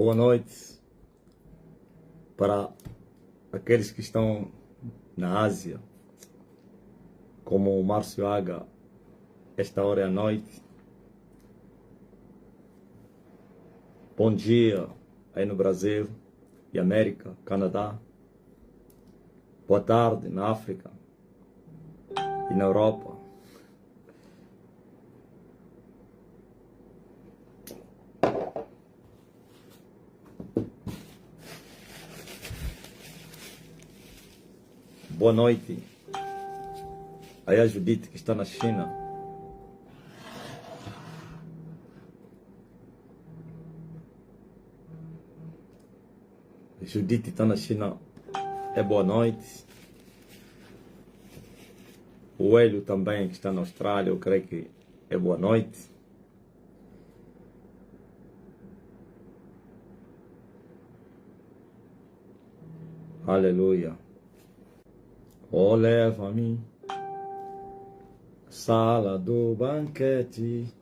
Boa noite para aqueles que estão na Ásia, como o Márcio Aga, esta hora é a noite. Bom dia aí no Brasil e América, Canadá. Boa tarde na África e na Europa. Boa noite aí a Judite que está na China. Judite está na China, é boa noite. O Hélio também que está na Austrália, eu creio que é boa noite. Aleluia. Oh, leva-me sala do banquete,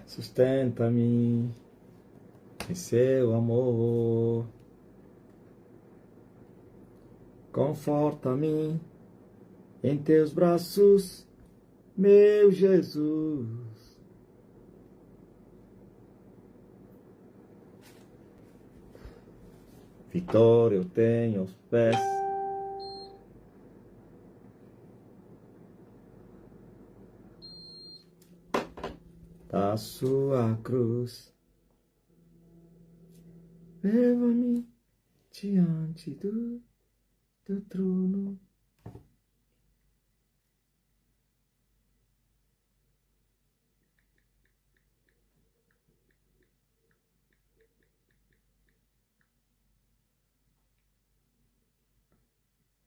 sustenta-me em seu amor, conforta-me em teus braços, meu Jesus. Vitória eu tenho aos pés da sua cruz. Leva-me diante do teu trono.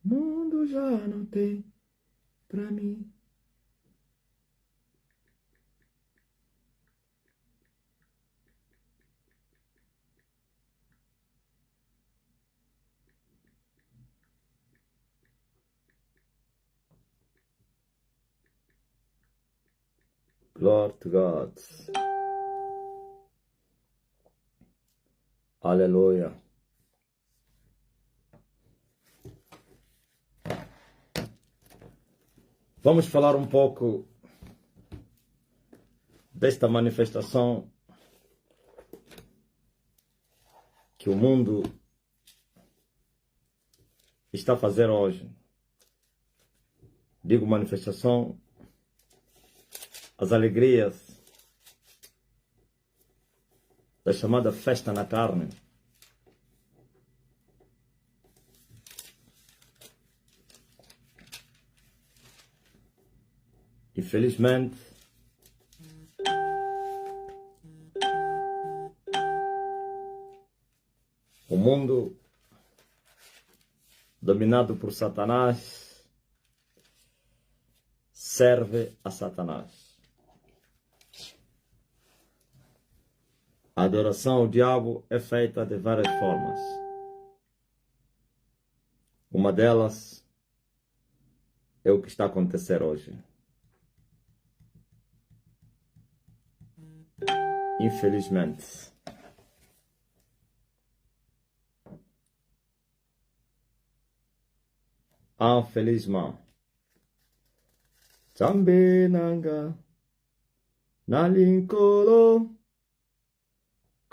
O mundo já não tem pra mim. Glory to God. Aleluia. Vamos falar um pouco desta manifestação que o mundo está a fazer hoje. Digo manifestação, as alegrias da chamada festa na carne. Infelizmente, o mundo dominado por Satanás serve a Satanás. A adoração ao diabo é feita de várias formas. Uma delas é o que está a acontecer hoje. Infelizmente. Infelizmente. Jambe nanga nalinkolo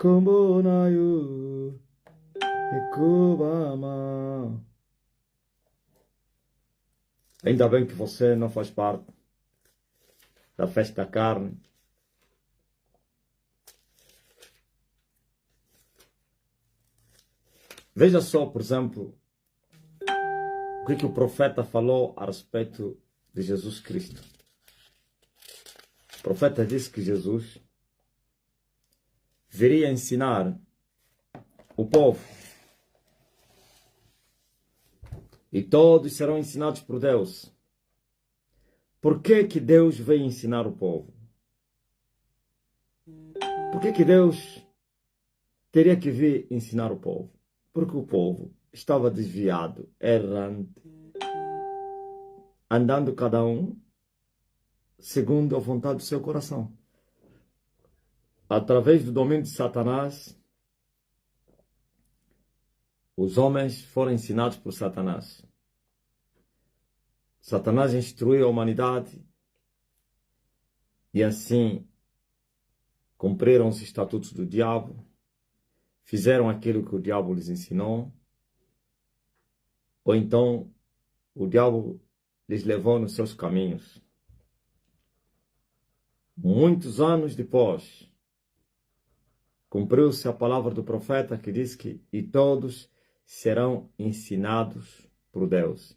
kombo nayo ekubama. Ainda bem que você não faz parte da festa da carne. Veja só, por exemplo, o que o profeta falou a respeito de Jesus Cristo. O profeta disse que Jesus viria ensinar o povo. E todos serão ensinados por Deus. Por que Deus veio ensinar o povo? Por que Deus teria que vir ensinar o povo? Porque o povo estava desviado, errante, andando cada um segundo a vontade do seu coração. através do domínio de Satanás, os homens foram ensinados por Satanás. Satanás instruiu a humanidade e assim cumpriram os estatutos do diabo, fizeram aquilo que o diabo lhes ensinou, ou então o diabo lhes levou nos seus caminhos. Muitos anos depois, cumpriu-se a palavra do profeta que diz que e todos serão ensinados por Deus.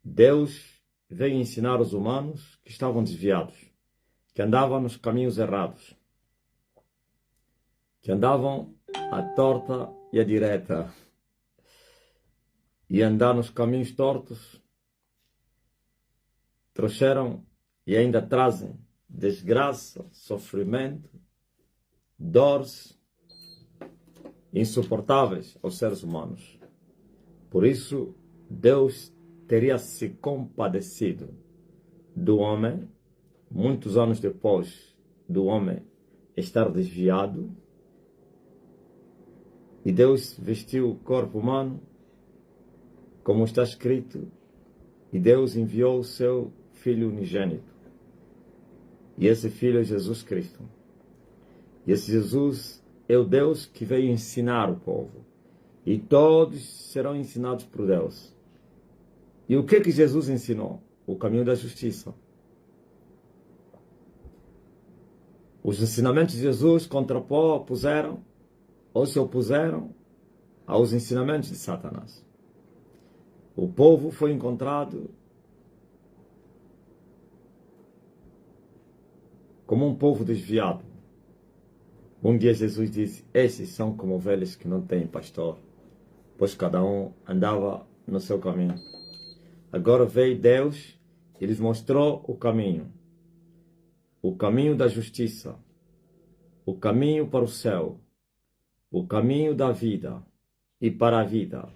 Deus veio ensinar os humanos que estavam desviados, que andavam nos caminhos errados, que andavam à torta e à direta. E andar nos caminhos tortos trouxeram e ainda trazem desgraça, sofrimento, dores insuportáveis aos seres humanos. Por isso, Deus teria se compadecido do homem, muitos anos depois do homem estar desviado, e Deus vestiu o corpo humano, como está escrito, e Deus enviou o seu Filho unigênito. E esse Filho é Jesus Cristo. E esse Jesus é o Deus que veio ensinar o povo. E todos serão ensinados por Deus. E o que Jesus ensinou? O caminho da justiça. Os ensinamentos de Jesus contrapuseram ou se opuseram aos ensinamentos de Satanás. O povo foi encontrado como um povo desviado. Um dia Jesus disse: esses são como ovelhas que não têm pastor, pois cada um andava no seu caminho. Agora veio Deus e lhes mostrou o caminho da justiça, o caminho para o céu, o caminho da vida e para a vida,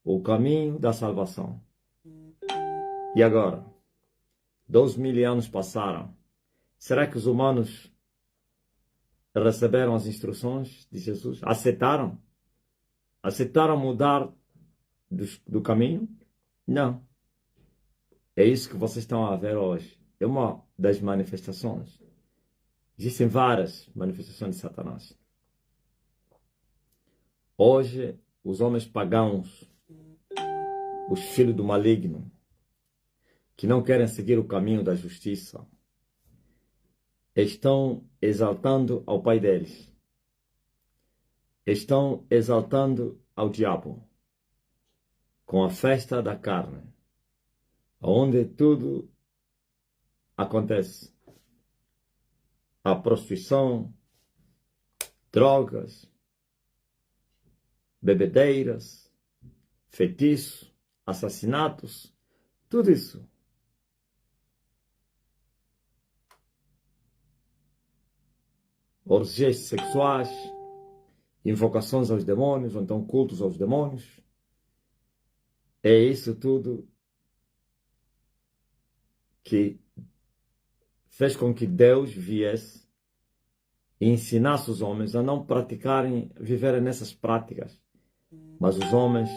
o caminho da salvação. E agora, 2000 anos passaram. Será que os humanos receberam as instruções de Jesus? Aceitaram? Aceitaram mudar do caminho? Não. É isso que vocês estão a ver hoje. É uma das manifestações. Existem várias manifestações de Satanás. Hoje, os homens pagãos, os filhos do maligno, que não querem seguir o caminho da justiça, estão exaltando ao pai deles. Estão exaltando ao diabo com a festa da carne, onde tudo acontece. A prostituição, drogas, bebedeiras, feitiço, assassinatos, tudo isso. Orgias sexuais, invocações aos demônios, ou então cultos aos demônios. É isso tudo que fez com que Deus viesse e ensinasse os homens a não praticarem, viverem nessas práticas. Mas os homens,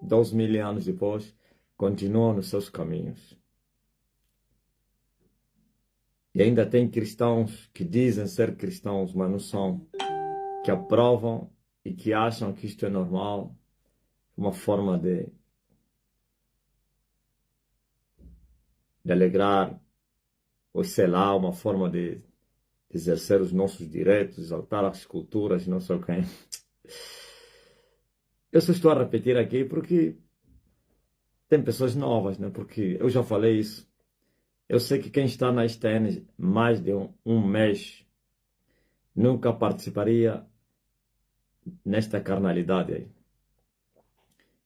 2000 anos depois, continuam nos seus caminhos. E ainda tem cristãos que dizem ser cristãos, mas não são, que aprovam e que acham que isto é normal, uma forma de alegrar, ou sei lá, uma forma de exercer os nossos direitos, exaltar as culturas, não sei quem. Eu só estou a repetir aqui porque tem pessoas novas, né? Porque eu já falei isso. Eu sei que quem está na STN mais de um mês nunca participaria nesta carnalidade aí.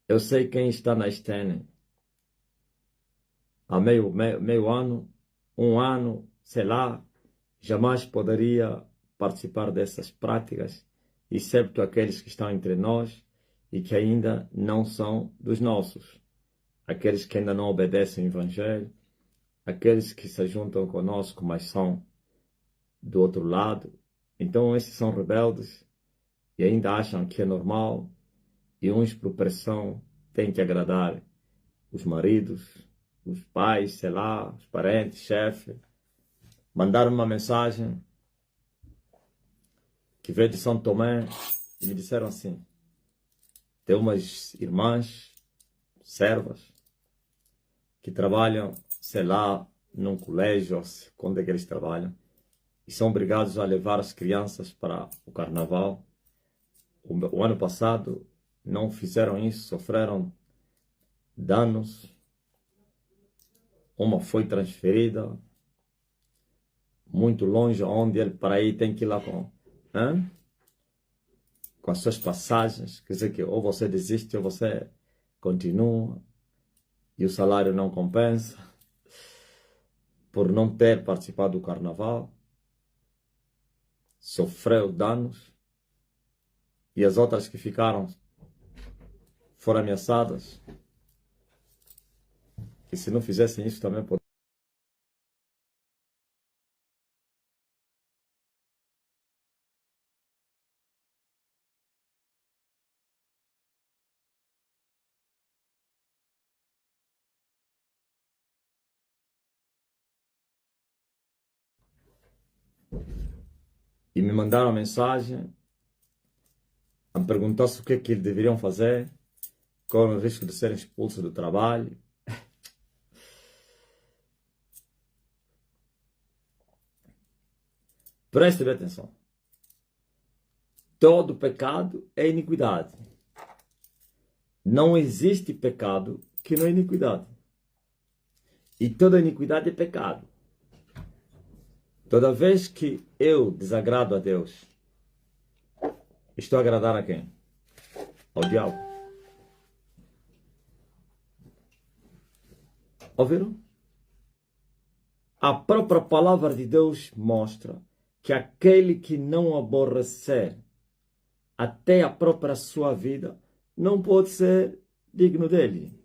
Eu sei quem está na STN há meio ano, um ano, sei lá, jamais poderia participar dessas práticas, exceto aqueles que estão entre nós e que ainda não são dos nossos. Aqueles que ainda não obedecem o Evangelho, aqueles que se juntam conosco, mas são do outro lado. Então esses são rebeldes e ainda acham que é normal, e uns por pressão têm que agradar os maridos, os pais, sei lá, os parentes, chefe. Mandaram uma mensagem que veio de São Tomé e me disseram assim: tem umas irmãs servas que trabalham, sei lá, num colégio, onde é que eles trabalham, e são obrigados a levar as crianças para o carnaval. O ano passado não fizeram isso, sofreram danos. Uma foi transferida muito longe, onde ele para ir tem que ir lá com as suas passagens. Quer dizer que ou você desiste ou você continua, e o salário não compensa por não ter participado do carnaval. Sofreu danos. E as outras que ficaram foram ameaçadas que se não fizessem isso também poderiam. E me mandaram mensagem a me perguntar se o que é que eles deveriam fazer, qual é o risco de serem expulsos do trabalho. Preste bem atenção. Todo pecado é iniquidade. Não existe pecado que não é iniquidade. E toda iniquidade é pecado. Toda vez que eu desagrado a Deus, estou a agradar a quem? Ao diabo. Ouviram? A própria palavra de Deus mostra que aquele que não aborrecer até a própria sua vida não pode ser digno dele.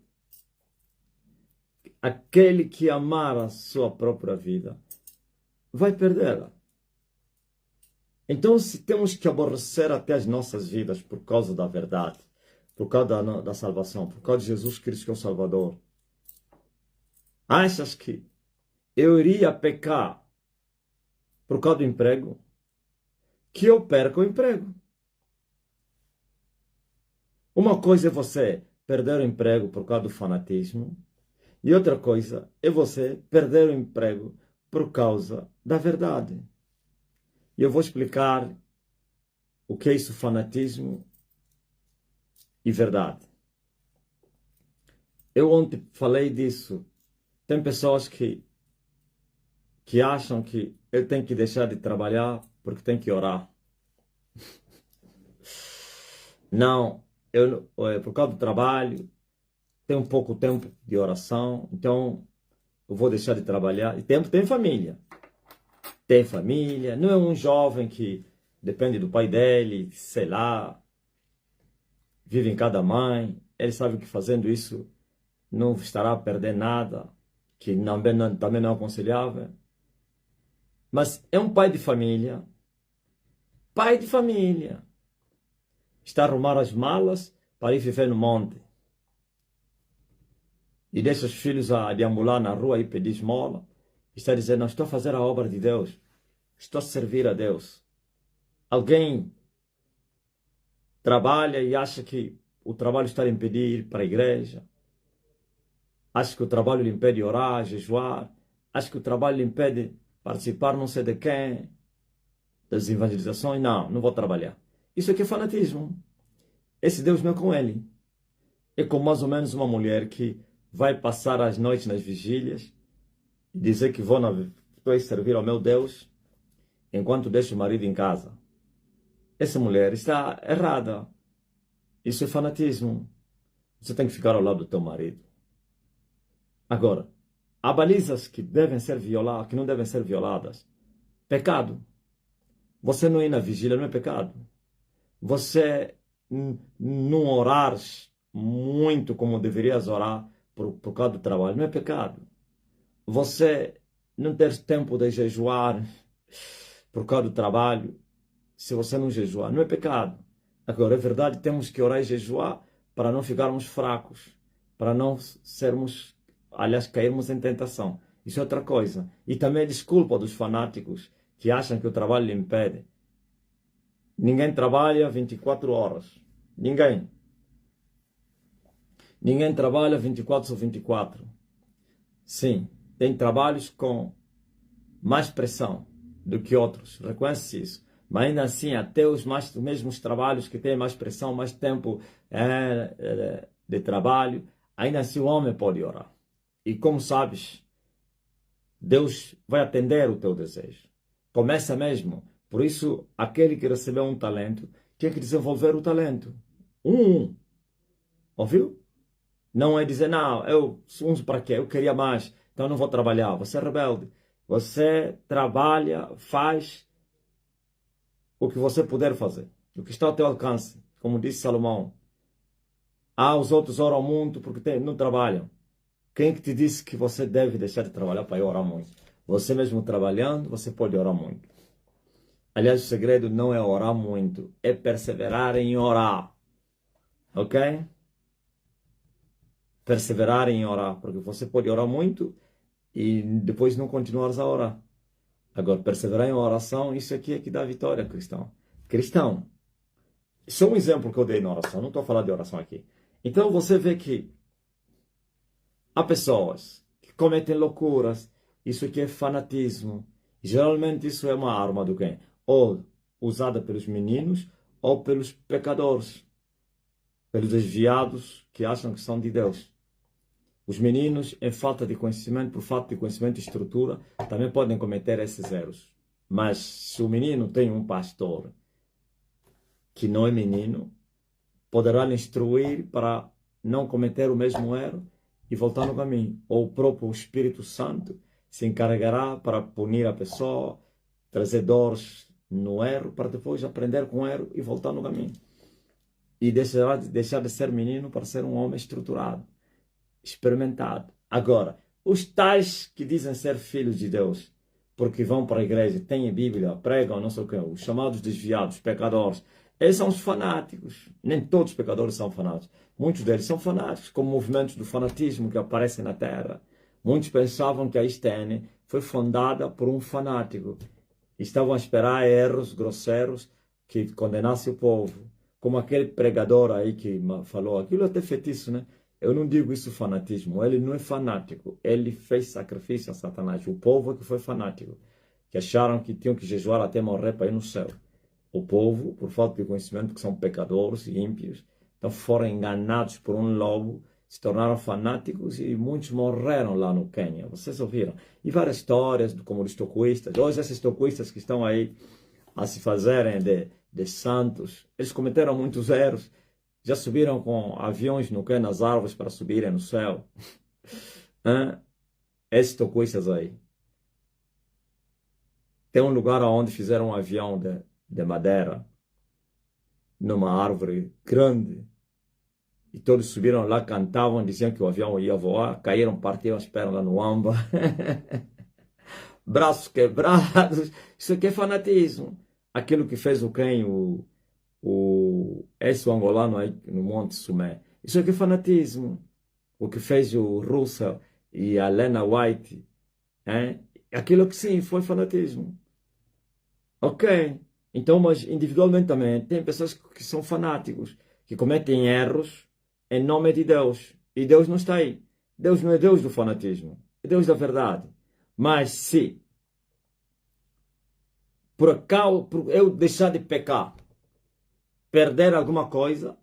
Aquele que amar a sua própria vida vai perdê-la. Então, se temos que aborrecer até as nossas vidas por causa da verdade, por causa da salvação, por causa de Jesus Cristo que é o Salvador, achas que eu iria pecar por causa do emprego? Que eu perca o emprego. Uma coisa é você perder o emprego por causa do fanatismo, e outra coisa é você perder o emprego por causa da verdade. E eu vou explicar o que é isso, fanatismo e verdade. Eu ontem falei disso. Tem pessoas que acham que eu tenho que deixar de trabalhar porque tenho que orar. Não, por causa do trabalho, tenho pouco tempo de oração, então eu vou deixar de trabalhar. E tem família. Tem família, não é um jovem que depende do pai dele, sei lá, vive em cada mãe. Ele sabe que fazendo isso não estará a perder nada, que também não é aconselhável. Mas é um pai de família, está a arrumar as malas para ir viver no monte. E deixa os filhos a deambular na rua e pedir esmola. Está dizendo: não, estou a fazer a obra de Deus. Estou a servir a Deus. Alguém trabalha e acha que o trabalho está a impedir ir para a igreja. Acha que o trabalho lhe impede orar, jejuar. Acha que o trabalho lhe impede participar não sei de quem, das evangelizações. Não, não vou trabalhar. Isso aqui é fanatismo. Esse Deus não é com ele. É como mais ou menos uma mulher que vai passar as noites nas vigílias e dizer que estou a servir ao meu Deus enquanto deixo o marido em casa. Essa mulher está errada. Isso é fanatismo. Você tem que ficar ao lado do teu marido. Agora, há balizas que devem ser violadas, que não devem ser violadas. Pecado. Você não ir na vigília não é pecado. Você não orar muito como deverias orar por causa do trabalho não é pecado. Você não ter tempo de jejuar por causa do trabalho, se você não jejuar, não é pecado. Agora, é verdade, temos que orar e jejuar para não ficarmos fracos, para não sermos, aliás, cairmos em tentação. Isso é outra coisa. E também desculpa dos fanáticos que acham que o trabalho lhe impede. Ninguém trabalha 24 horas. Ninguém. Ninguém trabalha 24 sobre 24. Sim, tem trabalhos com mais pressão do que outros. Reconhece isso. Mas ainda assim, até os mesmos trabalhos que têm mais pressão, mais tempo de trabalho, ainda assim o homem pode orar. E como sabes, Deus vai atender o teu desejo. Começa mesmo. Por isso, aquele que recebeu um talento, tem que desenvolver o talento. Ouviu? Não é dizer, não, eu uso para quê? Eu queria mais, então não vou trabalhar. Você é rebelde. Você trabalha, faz o que você puder fazer. O que está ao teu alcance. Como disse Salomão. Os outros oram muito porque não trabalham. Quem que te disse que você deve deixar de trabalhar para orar muito? Você mesmo trabalhando, você pode orar muito. Aliás, o segredo não é orar muito, é perseverar em orar. Ok? Perseverar em orar, porque você pode orar muito e depois não continuar a orar. Agora, perseverar em oração, isso aqui é que dá vitória, cristão. Cristão, isso é um exemplo que eu dei na oração, não estou a falar de oração aqui. Então você vê que há pessoas que cometem loucuras, isso aqui é fanatismo. Geralmente isso é uma arma do quem? Ou usada pelos meninos ou pelos pecadores, pelos desviados que acham que são de Deus. Os meninos, em falta de conhecimento, por falta de conhecimento e estrutura, também podem cometer esses erros. Mas se o menino tem um pastor que não é menino, poderá lhe instruir para não cometer o mesmo erro e voltar no caminho. Ou o próprio Espírito Santo se encarregará para punir a pessoa, trazer dores no erro, para depois aprender com o erro e voltar no caminho. E deixar de ser menino para ser um homem estruturado, experimentado. Agora, os tais que dizem ser filhos de Deus, porque vão para a igreja, têm a Bíblia, pregam, não sei o que, os chamados desviados, pecadores, eles são os fanáticos. Nem todos os pecadores são fanáticos. Muitos deles são fanáticos, como movimentos do fanatismo que aparecem na Terra. Muitos pensavam que a ISTN foi fundada por um fanático. Estavam a esperar erros grosseiros que condenassem o povo. Como aquele pregador aí que falou, aquilo é até feitiço, né? Eu não digo isso fanatismo, ele não é fanático. Ele fez sacrifício a Satanás. O povo é que foi fanático, que acharam que tinham que jejuar até morrer para ir no céu. O povo, por falta de conhecimento, que são pecadores e ímpios, então foram enganados por um lobo, se tornaram fanáticos e muitos morreram lá no Quênia. Vocês ouviram? E várias histórias, como os tocoístas. Hoje esses tocoístas que estão aí a se fazerem de santos, eles cometeram muitos erros. Já subiram com aviões no Quênia, nas árvores, para subirem no céu. Esses tocoístas aí. Tem um lugar onde fizeram um avião de madeira, numa árvore grande. E todos subiram lá, cantavam, diziam que o avião ia voar, caíram, partiram as pernas lá no amba. Braços quebrados. Isso aqui é fanatismo. Aquilo que fez o quem? Esse angolano aí no Monte Sumé. Isso aqui é fanatismo. O que fez o Russell e a Lena White. Aquilo que sim, foi fanatismo. Ok. Então, mas individualmente também tem pessoas que são fanáticos, que cometem erros em nome de Deus. E Deus não está aí. Deus não é Deus do fanatismo. É Deus da verdade. Mas se por acaso eu deixar de pecar, perder alguma coisa,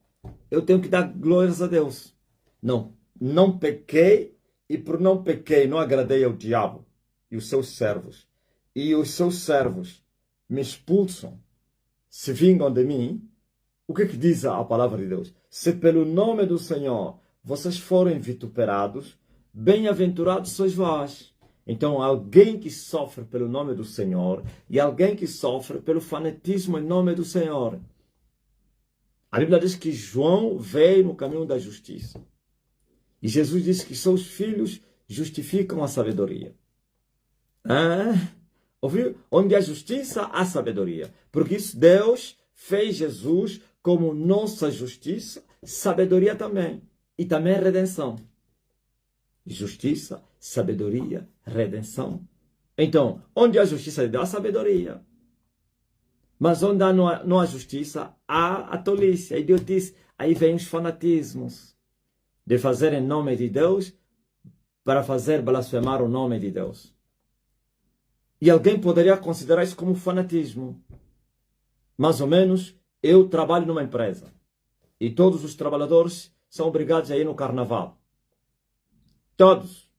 eu tenho que dar glórias a Deus. Não pequei, e por não pequei, não agradei ao diabo e os seus servos. E os seus servos me expulsam, se vingam de mim. O que diz a palavra de Deus? Se pelo nome do Senhor vocês forem vituperados, bem-aventurados sois vós. Então, alguém que sofre pelo nome do Senhor e alguém que sofre pelo fanatismo em nome do Senhor. A Bíblia diz que João veio no caminho da justiça. E Jesus disse que seus filhos justificam a sabedoria. Ouviu? Onde há justiça, há sabedoria. Porque isso Deus fez Jesus como nossa justiça, sabedoria também. E também redenção. Justiça, sabedoria, redenção. Então, onde há justiça de Deus, há sabedoria. Mas onde não há justiça, há a tolice, a idiotice. Aí vem os fanatismos. De fazer em nome de Deus para fazer blasfemar o nome de Deus. E alguém poderia considerar isso como fanatismo. Mais ou menos, eu trabalho numa empresa. E todos os trabalhadores são obrigados a ir no carnaval. Todos.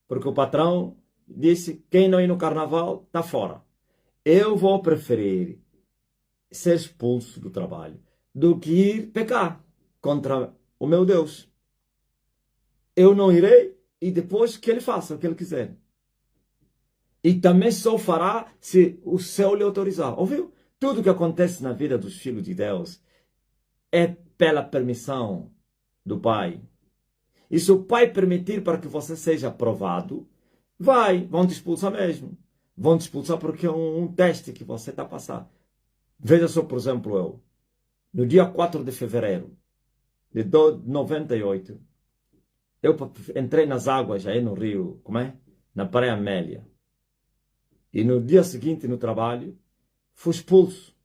Porque o patrão disse, quem não ir no carnaval, está fora. Eu vou preferir ser expulso do trabalho do que ir pecar contra o meu Deus. Eu não irei e depois que ele faça o que ele quiser. E também só fará se o céu lhe autorizar. Ouviu? Tudo que acontece na vida dos filhos de Deus é pela permissão do Pai. E se o Pai permitir para que você seja aprovado, vão te expulsar mesmo. Vão te expulsar porque é um teste que você está a passar. Veja só, por exemplo, eu. No dia 4 de fevereiro de 98, eu entrei nas águas aí no Rio, na Praia Amélia. E no dia seguinte, no trabalho, fui expulso.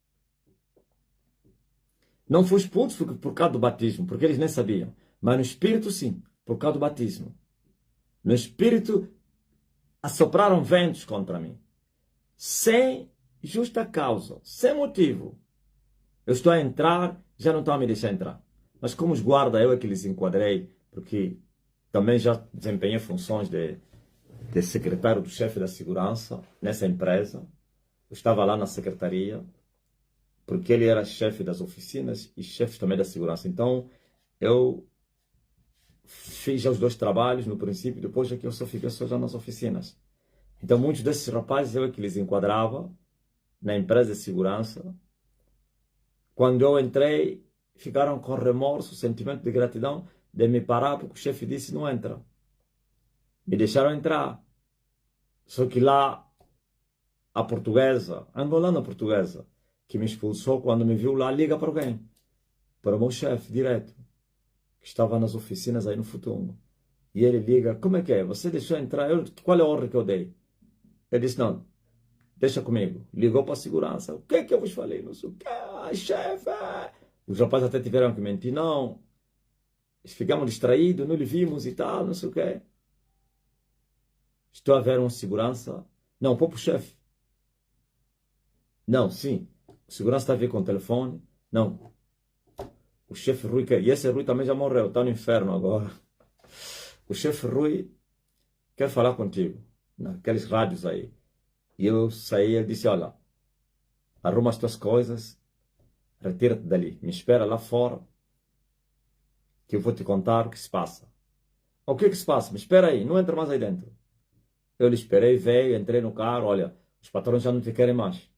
Não fui expulso por causa do batismo, porque eles nem sabiam. Mas no Espírito, sim, por causa do batismo. No Espírito, assopraram ventos contra mim. Sem justa causa, sem motivo. Eu estou a entrar, já não estão a me deixar entrar. Mas como os guardas, eu é que lhes enquadrei, porque também já desempenhei funções de secretário do chefe da segurança nessa empresa. Eu estava lá na secretaria, porque ele era chefe das oficinas e chefe também da segurança. Então, eu fiz já os dois trabalhos no princípio, depois é que eu só fiquei só já nas oficinas. Então, muitos desses rapazes, eu é que lhes enquadrava na empresa de segurança. Quando eu entrei, ficaram com remorso, sentimento de gratidão, de me parar, porque o chefe disse, não entra. Me deixaram entrar. Só que lá, a portuguesa, a angolana portuguesa, que me expulsou, quando me viu lá, liga para alguém. Para o meu chefe, direto, que estava nas oficinas aí no Futungo. E ele liga, como é que é? Você deixou entrar? Qual é a ordem que eu dei? Ele disse, não, deixa comigo. Ligou para a segurança. O que é que eu vos falei? Não sei o que. Chefe! Os rapazes até tiveram que mentir. Não. Ficamos distraídos, não lhe vimos e tal, não sei o que. Estou a ver uma segurança. Não, para o chefe. Não, sim. O segurança está a vir com o telefone. Não. O chefe Rui quer. E esse Rui também já morreu. Está no inferno agora. O chefe Rui quer falar contigo. Naqueles rádios aí. E eu saí e disse, olha, arruma as tuas coisas, retira-te dali, me espera lá fora, que eu vou te contar o que se passa. O que se passa? Me espera aí, não entra mais aí dentro. Eu lhe esperei, veio, entrei no carro, olha, os patrões já não te querem mais.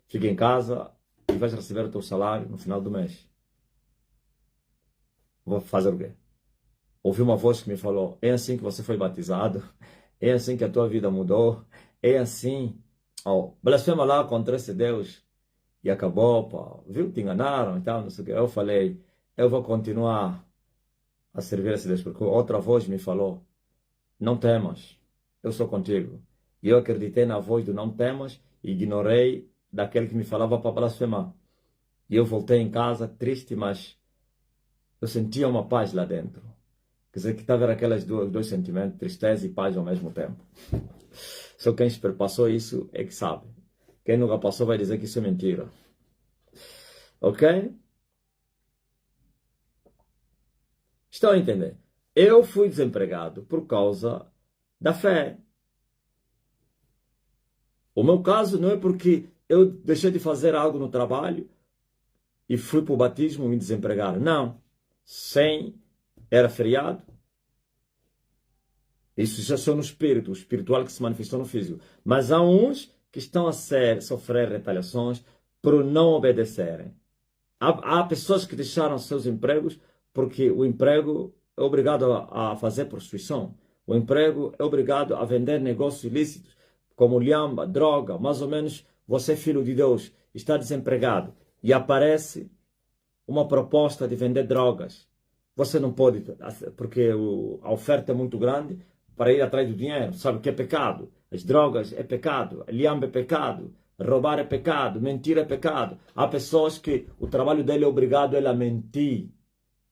Fica em casa e vais receber o teu salário no final do mês. Vou fazer o quê? Ouvi uma voz que me falou, é assim que você foi batizado, é assim que a tua vida mudou, é assim, blasfema lá contra esse Deus e acabou, pá, viu, te enganaram e tal, não sei o que. Eu falei, eu vou continuar a servir esse Deus, porque outra voz me falou, não temas, eu sou contigo. E eu acreditei na voz do não temas e ignorei daquele que me falava para blasfemar. E eu voltei em casa triste, mas eu sentia uma paz lá dentro. Quer dizer, que estava aqueles dois sentimentos, tristeza e paz ao mesmo tempo. Só quem passou isso é que sabe. Quem nunca passou vai dizer que isso é mentira. Ok? Estão a entender? Eu fui desempregado por causa da fé. O meu caso não é porque eu deixei de fazer algo no trabalho e fui para o batismo e me desempregaram. Não. Era feriado. Isso já só no espírito, o espiritual que se manifestou no físico. Mas há uns que estão a sofrer retaliações por não obedecerem. Há pessoas que deixaram seus empregos porque o emprego é obrigado a fazer prostituição. O emprego é obrigado a vender negócios ilícitos. como lhamba, droga, mais ou menos você é filho de Deus, está desempregado e aparece uma proposta de vender drogas. Você não pode, porque a oferta é muito grande para ir atrás do dinheiro. Sabe o que é pecado? As drogas é pecado, lhamba é pecado, roubar é pecado, mentir é pecado. Há pessoas que o trabalho dele é obrigado a mentir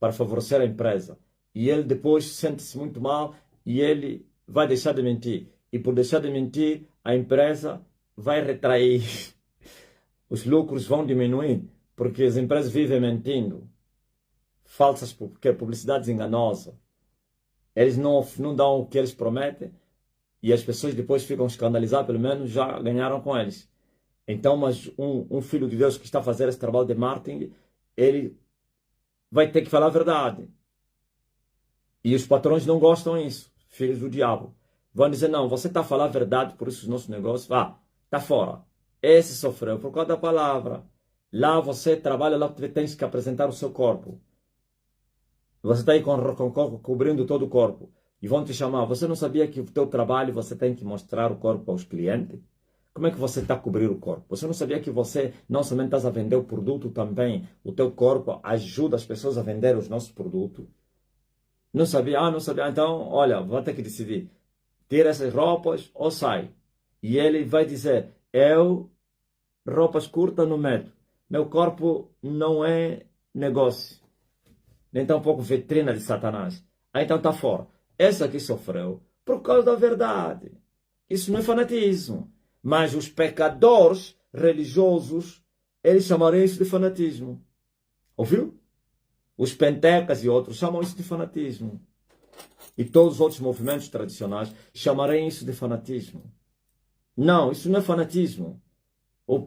para favorecer a empresa. E ele depois sente-se muito mal e ele vai deixar de mentir. E por deixar de mentir, a empresa vai retrair. Os lucros vão diminuir, porque as empresas vivem mentindo. Falsas, publicidades enganosas. Eles não dão o que eles prometem e as pessoas depois ficam escandalizadas, pelo menos já ganharam com eles. Então, mas um filho de Deus que está a fazer esse trabalho de marketing, ele vai ter que falar a verdade. E os patrões não gostam disso, filhos do diabo. Vão dizer, não, você está a falar a verdade, por isso os nossos negócios, está fora. Esse sofreu por causa da palavra. Lá você trabalha, lá tens que apresentar o seu corpo. Você está aí cobrindo todo o corpo. E vão te chamar. Você não sabia que o teu trabalho você tem que mostrar o corpo aos clientes? Como é que você está a cobrir o corpo? Você não sabia que você não somente está a vender o produto, também o teu corpo ajuda as pessoas a vender os nossos produtos? Não sabia? Não sabia. Então, olha, vou ter que decidir. Tira essas roupas ou sai. E ele vai dizer, roupas curtas não meto. Meu corpo não é negócio. Nem tampouco vitrina de Satanás. Então está fora. Essa aqui sofreu por causa da verdade. Isso não é fanatismo. Mas os pecadores religiosos, eles chamariam isso de fanatismo. Ouviu? Os pentecas e outros chamam isso de fanatismo. E todos os outros movimentos tradicionais chamariam isso de fanatismo. Não, isso não é fanatismo.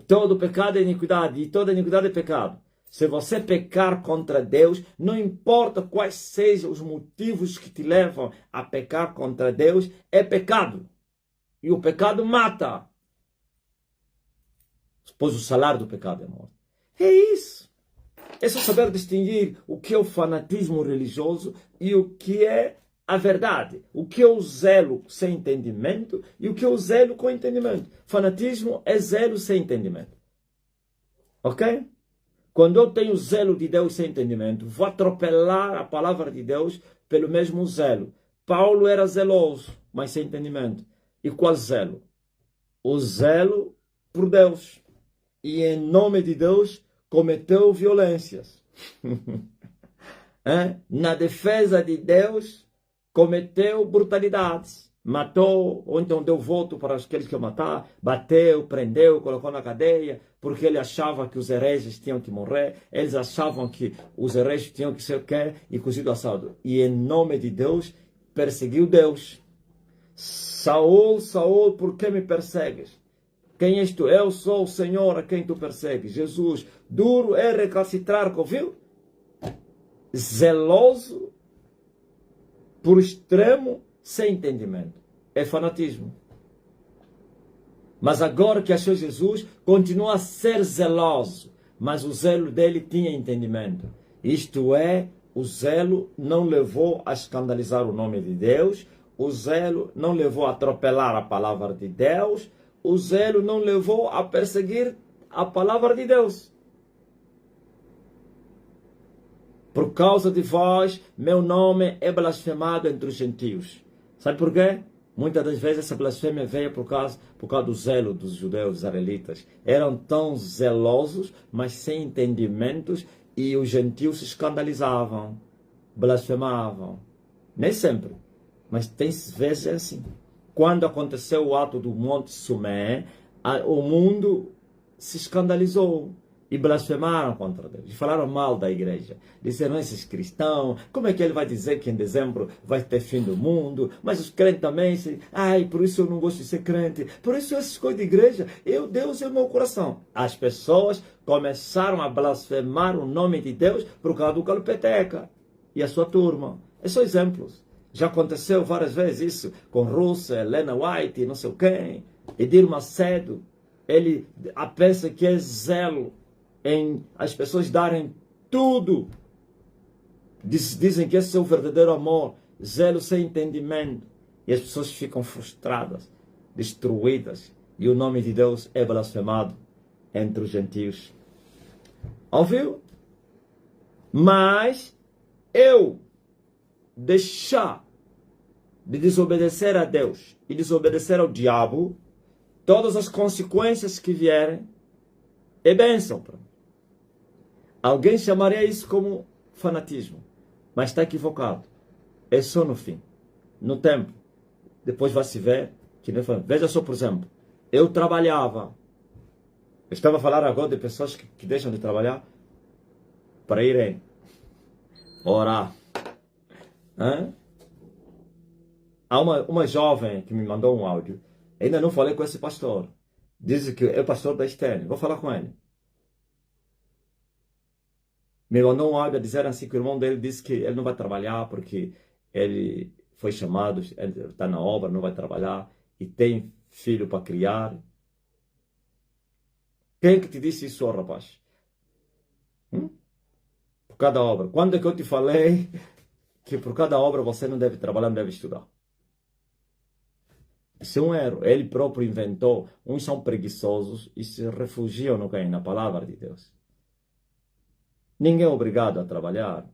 Todo pecado é iniquidade e toda iniquidade é pecado. Se você pecar contra Deus, não importa quais sejam os motivos que te levam a pecar contra Deus, é pecado. E o pecado mata. Pois o salário do pecado é morte. É isso. É só saber distinguir o que é o fanatismo religioso e o que é a verdade. O que é o zelo sem entendimento e o que é o zelo com entendimento. Fanatismo é zelo sem entendimento. Ok? Quando eu tenho zelo de Deus sem entendimento, vou atropelar a palavra de Deus pelo mesmo zelo. Paulo era zeloso, mas sem entendimento. E qual zelo? O zelo por Deus. E em nome de Deus cometeu violências. Na defesa de Deus cometeu brutalidades. Matou, ou então deu voto para aqueles que iam matar, bateu, prendeu, colocou na cadeia, porque ele achava que os hereges tinham que morrer, eles achavam que os hereges tinham que ser o quê? E cozido assado. E em nome de Deus, perseguiu Deus. Saul, Saul, por que me persegues? Quem és tu? Eu sou o Senhor a quem tu persegues. Jesus, duro é recalcitrar, ouviu? Zeloso, por extremo, sem entendimento. É fanatismo. Mas agora que achou Jesus, continua a ser zeloso. Mas o zelo dele tinha entendimento. Isto é, o zelo não levou a escandalizar o nome de Deus. O zelo não levou a atropelar a palavra de Deus. O zelo não levou a perseguir a palavra de Deus. Por causa de vós, meu nome é blasfemado entre os gentios. Sabe por quê? Muitas das vezes essa blasfêmia veio por causa do zelo dos judeus israelitas. Eram tão zelosos, mas sem entendimentos, e os gentios se escandalizavam, blasfemavam. Nem sempre, mas tem vezes assim. Quando aconteceu o ato do Monte Sumé, o mundo se escandalizou e blasfemaram contra Deus. E falaram mal da igreja. Disseram, esses cristãos, como é que ele vai dizer que em dezembro vai ter fim do mundo? Mas os crentes também, por isso eu não gosto de ser crente. Por isso essas coisas de igreja, Deus é o meu coração. As pessoas começaram a blasfemar o nome de Deus por causa do Calpeteca e a sua turma. Esses são exemplos. Já aconteceu várias vezes isso com Russell, Helena White, não sei quem, Edir Macedo. Ele pensa que é zelo em as pessoas darem tudo. Dizem que esse é o verdadeiro amor. Zelo sem entendimento. E as pessoas ficam frustradas. destruídas e o nome de Deus é blasfemado entre os gentios. Ouviu? Mas eu deixar de desobedecer a Deus e desobedecer ao diabo, todas as consequências que vierem é bênção para mim. Alguém chamaria isso como fanatismo, mas está equivocado. É só no fim, no tempo. Depois vai se ver que não foi. Veja só, por exemplo, eu trabalhava. Eu estava a falar agora de pessoas que deixam de trabalhar para irem orar. Hã? Há uma jovem que me mandou um áudio. Ainda não falei com esse pastor. Diz que é pastor da Estênio. Vou falar com ele. Me mandou um áudio a dizer assim que o irmão dele disse que ele não vai trabalhar porque ele foi chamado, ele está na obra, não vai trabalhar e tem filho para criar. Quem que te disse isso, rapaz? Por cada obra. Quando é que eu te falei que por cada obra você não deve trabalhar, não deve estudar? Isso é um erro. Ele próprio inventou. Uns são preguiçosos e se refugiam no quê? Na palavra de Deus. Ninguém é obrigado a trabalhar,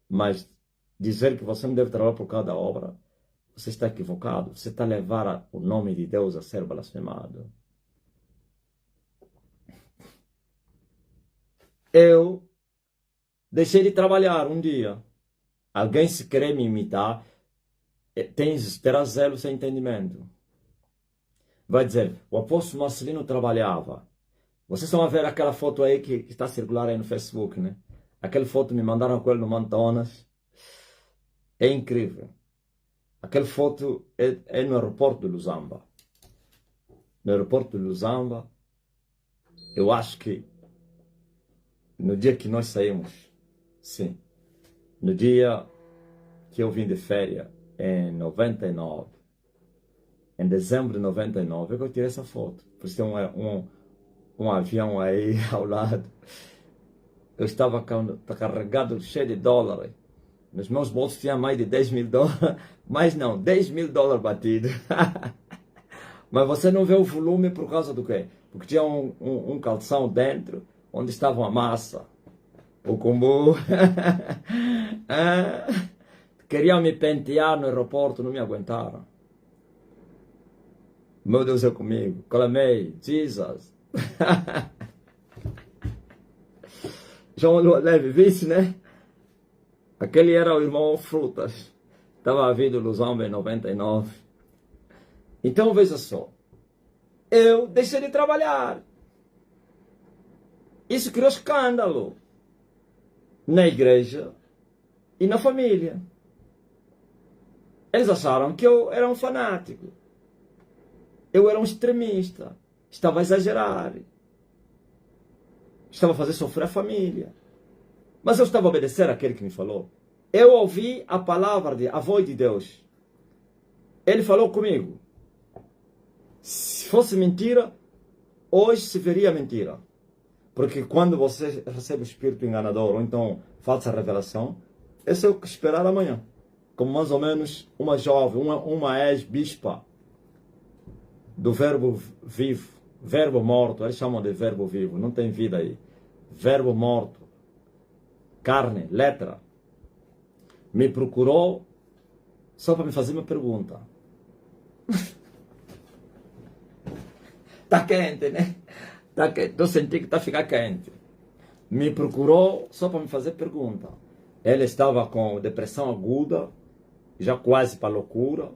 mas dizer que você não deve trabalhar por cada obra, você está equivocado. Você está a levar o nome de Deus a ser blasfemado. Eu deixei de trabalhar um dia. Alguém se querer me imitar, terá zelo sem entendimento. Vai dizer, o apóstolo Marcelino trabalhava. Vocês estão a ver aquela foto aí que está a circular aí no Facebook, né? Aquela foto me mandaram com ele no Mantonas. É incrível. Aquela foto é no aeroporto de Lusamba. No aeroporto de Lusamba, eu acho que no dia que nós saímos, sim, no dia que eu vim de férias, em 99, em dezembro de 99, eu tirei essa foto. Por isso tem um avião aí ao lado. Eu estava carregado, cheio de dólares. Nos meus bolsos tinha mais de 10 mil dólares. Mas não, 10 mil dólares batidos. Mas você não vê o volume por causa do quê? Porque tinha um calção dentro, onde estava a massa. O combo. Queriam me pentear no aeroporto, não me aguentaram. Meu Deus é comigo. Clamei, Jesus. João Leve, vice, né? Aquele era o irmão Frutas. Estava vindo Lusamba em 99. Então veja só. Eu deixei de trabalhar. Isso criou escândalo na igreja e na família. Eles acharam que eu era um fanático. Eu era um extremista. Estava a exagerar. Estava a fazer sofrer a família. Mas eu estava a obedecer àquele que me falou. Eu ouvi a palavra, a voz de Deus. Ele falou comigo. Se fosse mentira, hoje se veria mentira. Porque quando você recebe o espírito enganador, ou então falsa revelação, esse é o que esperar amanhã. Como mais ou menos uma jovem, uma ex-bispa do verbo vivo, verbo morto, eles chamam de verbo vivo, não tem vida aí. Verbo morto, carne, letra, me procurou só para me fazer uma pergunta. Tá quente, né? Tá quente. Estou sentindo que está a ficar quente. Me procurou só para me fazer pergunta. Ela estava com depressão aguda, já quase para loucura.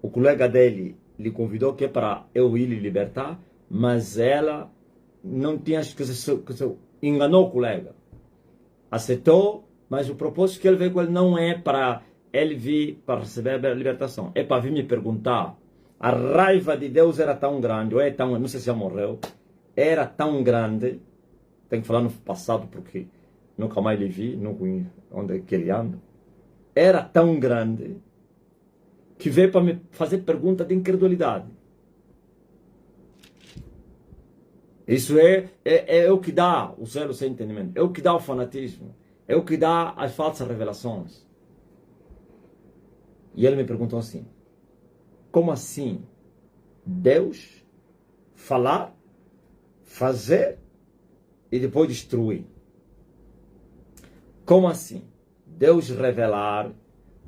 O colega dele lhe convidou que é para eu ir lhe libertar, mas ela não tinha, enganou o colega. Aceitou, mas o propósito que ele veio com ele não é para ele vir para receber a libertação, é para vir me perguntar. A raiva de Deus era tão grande, ou é tão, não sei se já morreu, era tão grande, tenho que falar no passado porque nunca mais lhe vi, não conheço onde é que ele anda, era tão grande que veio para me fazer pergunta de incredulidade. Isso é o que dá o zelo sem entendimento, é o que dá o fanatismo, é o que dá as falsas revelações. E ele me perguntou assim, como assim Deus falar, fazer e depois destruir. Como assim? Deus revelar,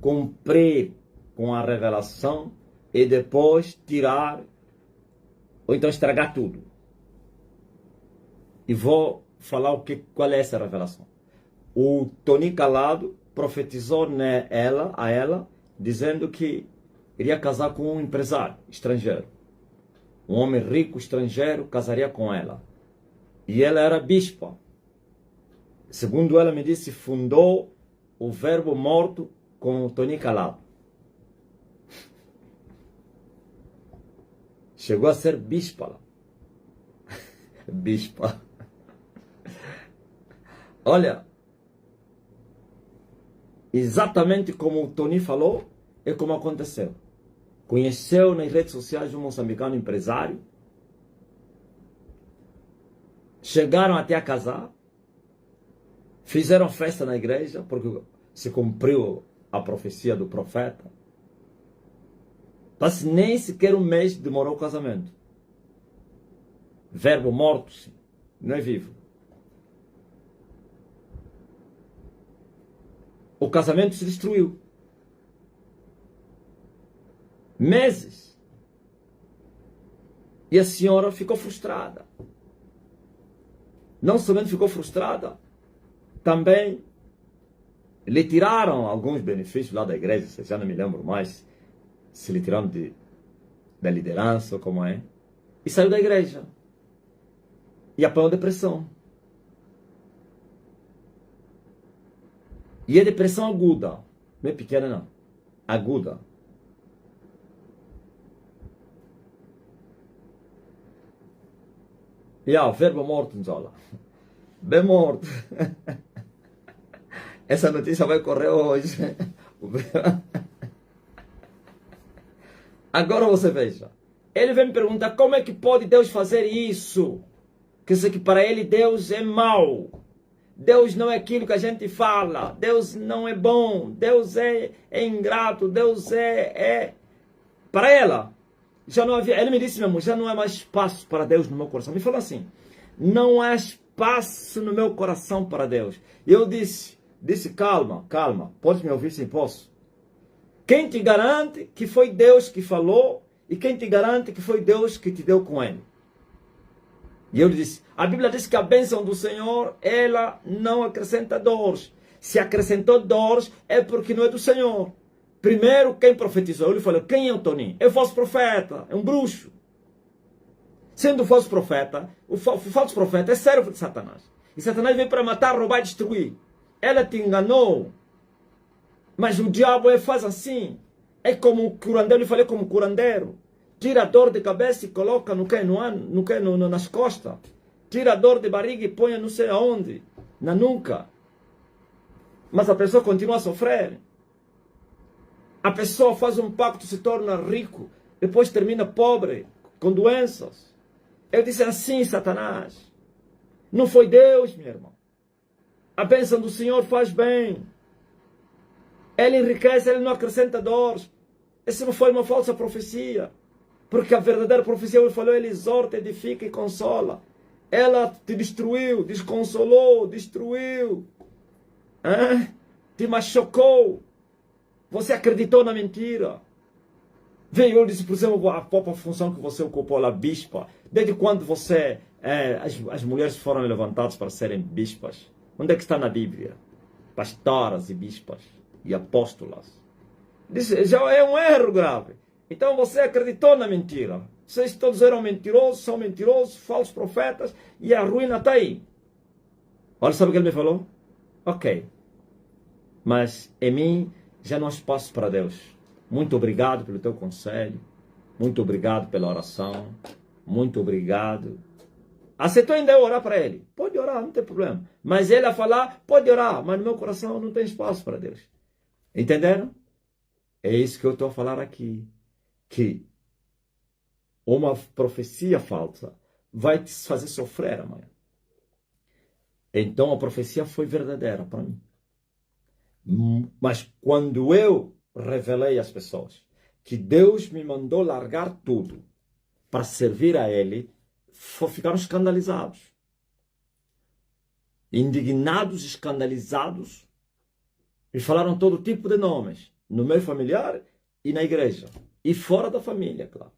cumprir com a revelação e depois tirar ou então estragar tudo. E vou falar qual é essa revelação. O Tony Calado profetizou a ela, dizendo que iria casar com um empresário estrangeiro. Um homem rico estrangeiro casaria com ela. E ela era bispa. Segundo ela me disse, fundou o Verbo Morto com o Tony Calado. Chegou a ser bispa lá. Bispa. Olha, exatamente como o Tony falou, é como aconteceu. Conheceu nas redes sociais um moçambicano empresário. Chegaram até a casar. Fizeram festa na igreja, porque se cumpriu a profecia do profeta. Mas nem sequer um mês demorou o casamento. Verbo morto, sim. Não é vivo. O casamento se destruiu. Meses. E a senhora ficou frustrada. Não somente ficou frustrada, também lhe tiraram alguns benefícios lá da igreja, já não me lembro mais se lhe tiraram da liderança ou como é. E saiu da igreja. E apanhou depressão. E é depressão aguda. Não é pequena, não. Aguda. E o verbo morto, Nzola. Bem morto. Essa notícia vai correr hoje. Agora você veja. Ele vem me perguntar como é que pode Deus fazer isso. Quer dizer que para ele Deus é mau. Deus não é aquilo que a gente fala. Deus não é bom. Deus é ingrato. Deus é... Para ela, já não havia... Ele me disse mesmo, já não há mais espaço para Deus no meu coração. Me falou assim, não há espaço no meu coração para Deus. E eu disse, calma, pode me ouvir sim, posso? Quem te garante que foi Deus que falou e quem te garante que foi Deus que te deu com ele? E eu lhe disse, a Bíblia diz que a bênção do Senhor, ela não acrescenta dores. Se acrescentou dores, é porque não é do Senhor. Primeiro, quem profetizou? Eu lhe falei, quem é o Toninho? É o falso profeta, é um bruxo. Sendo o falso profeta, o falso profeta é servo de Satanás. E Satanás veio para matar, roubar e destruir. Ela te enganou. Mas o diabo faz assim. É como o curandeiro, eu lhe falei como curandeiro. Tira a dor de cabeça e coloca nas costas. Tira a dor de barriga e põe não sei aonde. Na nuca. Mas a pessoa continua a sofrer. A pessoa faz um pacto, se torna rico. Depois termina pobre, com doenças. Eu disse assim, Satanás. Não foi Deus, meu irmão. A bênção do Senhor faz bem. Ele enriquece, ele não acrescenta dores. Isso não foi uma falsa profecia. Porque a verdadeira profecia, ele falou, ele exorta, edifica e consola. Ela te destruiu, desconsolou, destruiu. Te machucou. Você acreditou na mentira. Veio, eu disse, por exemplo, a própria função que você ocupou lá, bispa. Desde quando você, as mulheres foram levantadas para serem bispas? Onde é que está na Bíblia? Pastoras e bispas e apóstolas. Disse, já é um erro grave. Então você acreditou na mentira. Vocês todos eram mentirosos, são mentirosos, falsos profetas, e a ruína está aí. Olha, sabe o que ele me falou? Ok. Mas em mim já não há espaço para Deus. Muito obrigado pelo teu conselho. Muito obrigado pela oração. Muito obrigado. Aceitou ainda eu orar para ele? Pode orar, não tem problema. Mas ele a falar, pode orar, mas no meu coração não tem espaço para Deus. Entenderam? É isso que eu estou a falar aqui. Que uma profecia falsa vai te fazer sofrer amanhã. Então a profecia foi verdadeira para mim. Mas quando eu revelei às pessoas que Deus me mandou largar tudo, para servir a ele, ficaram escandalizados. Indignados, escandalizados, e falaram todo tipo de nomes, no meio familiar e na igreja, e fora da família, claro.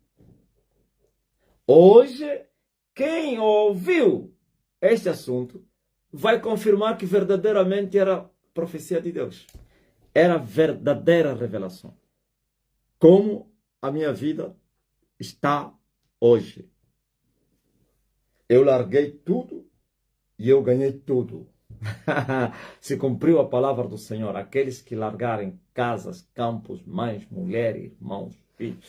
Hoje, quem ouviu este assunto vai confirmar que verdadeiramente era profecia de Deus. Era verdadeira revelação. Como a minha vida está hoje. Eu larguei tudo e eu ganhei tudo. Se cumpriu a palavra do Senhor. Aqueles que largarem casas, campos, mães, mulheres, irmãos, filhos,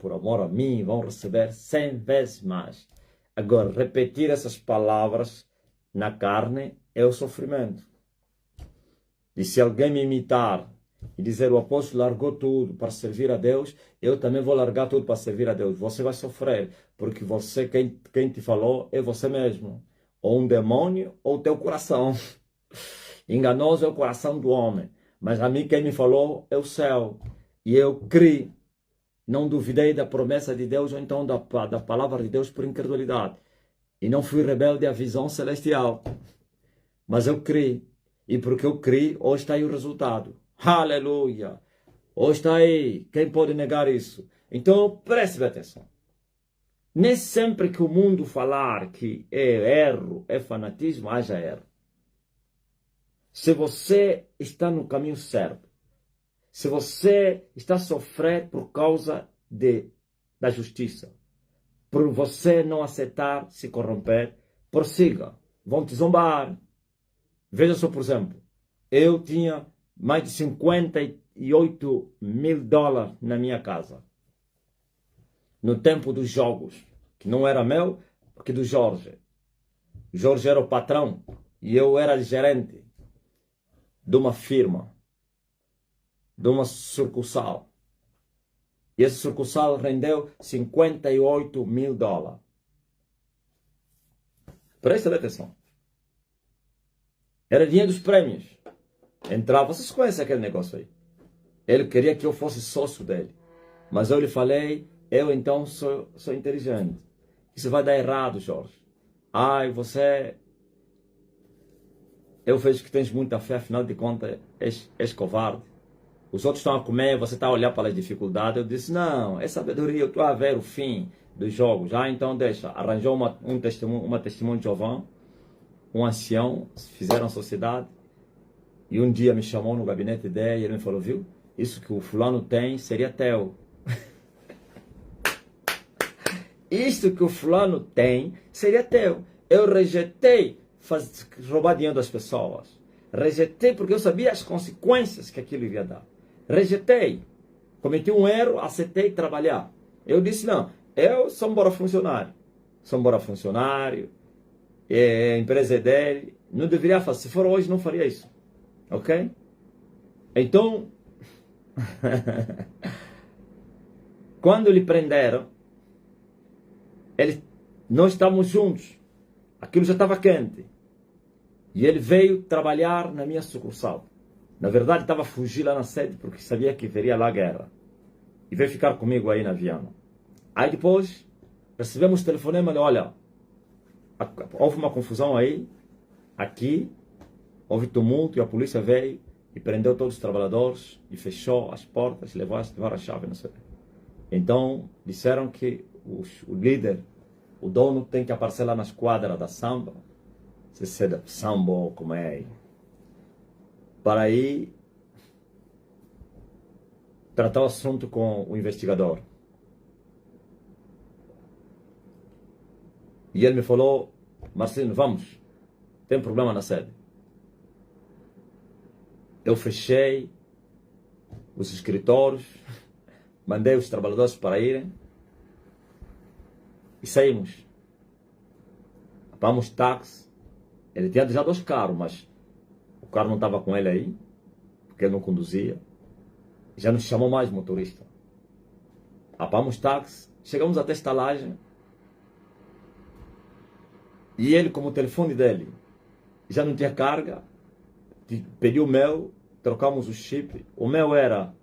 por amor a mim, vão receber 100 vezes mais. Agora, repetir essas palavras na carne é o sofrimento. E se alguém me imitar e dizer o apóstolo largou tudo para servir a Deus, eu também vou largar tudo para servir a Deus. Você vai sofrer, porque você, quem te falou é você mesmo. Ou um demônio, ou o teu coração. Enganoso é o coração do homem. Mas a mim quem me falou é o céu. E eu criei. Não duvidei da promessa de Deus, ou então da palavra de Deus por incredulidade. E não fui rebelde à visão celestial. Mas eu criei. E porque eu criei, hoje está aí o resultado. Aleluia! Hoje está aí. Quem pode negar isso? Então, preste atenção. Nem sempre que o mundo falar que é erro, é fanatismo, haja erro. Se você está no caminho certo, se você está a sofrer por causa da justiça, por você não aceitar se corromper, prossiga. Vão te zombar. Veja só, por exemplo, eu tinha mais de 58 mil dólares na minha casa. No tempo dos jogos, que não era meu, porque do Jorge. Jorge era o patrão e eu era gerente de uma firma, de uma sucursal. E essa sucursal rendeu 58 mil dólares. Presta atenção. Era dinheiro dos prêmios. Entrava, vocês conhecem aquele negócio aí. Ele queria que eu fosse sócio dele. Mas eu lhe falei, eu então sou inteligente. Isso vai dar errado, Jorge. Ai, você... Eu vejo que tens muita fé, afinal de contas, és covarde. Os outros estão a comer, você está a olhar para as dificuldades. Eu disse, não, é sabedoria, eu estou a ver o fim dos jogos. Ah, então deixa. Arranjou uma testemunha de Jeová, um ancião, fizeram sociedade. E um dia me chamou no gabinete dele e ele me falou, viu? Isso que o fulano tem seria teu. Isso que o fulano tem seria teu. Eu rejeitei roubar dinheiro das pessoas. Rejeitei porque eu sabia as consequências que aquilo ia dar. Rejeitei. Cometi um erro, aceitei trabalhar. Eu disse, não, eu sou um bora funcionário. Sou um bora funcionário. A empresa é dele. Não deveria fazer. Se for hoje, não faria isso. Ok? Então, quando lhe prenderam, nós estávamos juntos. Aquilo já estava quente. E ele veio trabalhar na minha sucursal. Na verdade, estava a fugir lá na sede porque sabia que viria lá a guerra. E veio ficar comigo aí na Viana. Aí depois, recebemos o telefonema, olha, houve uma confusão aí, aqui, houve tumulto e a polícia veio e prendeu todos os trabalhadores e fechou as portas, levaram a chave, não sei. Então, disseram que o líder, o dono, tem que aparecer lá na esquadra da samba, se é da samba ou como é aí, para aí tratar o assunto com o investigador. E ele me falou, Marcelino, vamos, tem problema na sede. Eu fechei os escritórios, mandei os trabalhadores para irem e saímos. Apagamos táxi. Ele tinha já 2 carros, mas o carro não estava com ele aí, porque ele não conduzia. Já não chamou mais motorista. Apagamos táxi, chegamos até a estalagem. E ele, como o telefone dele já não tinha carga, pediu o meu, trocamos o chip. O meu era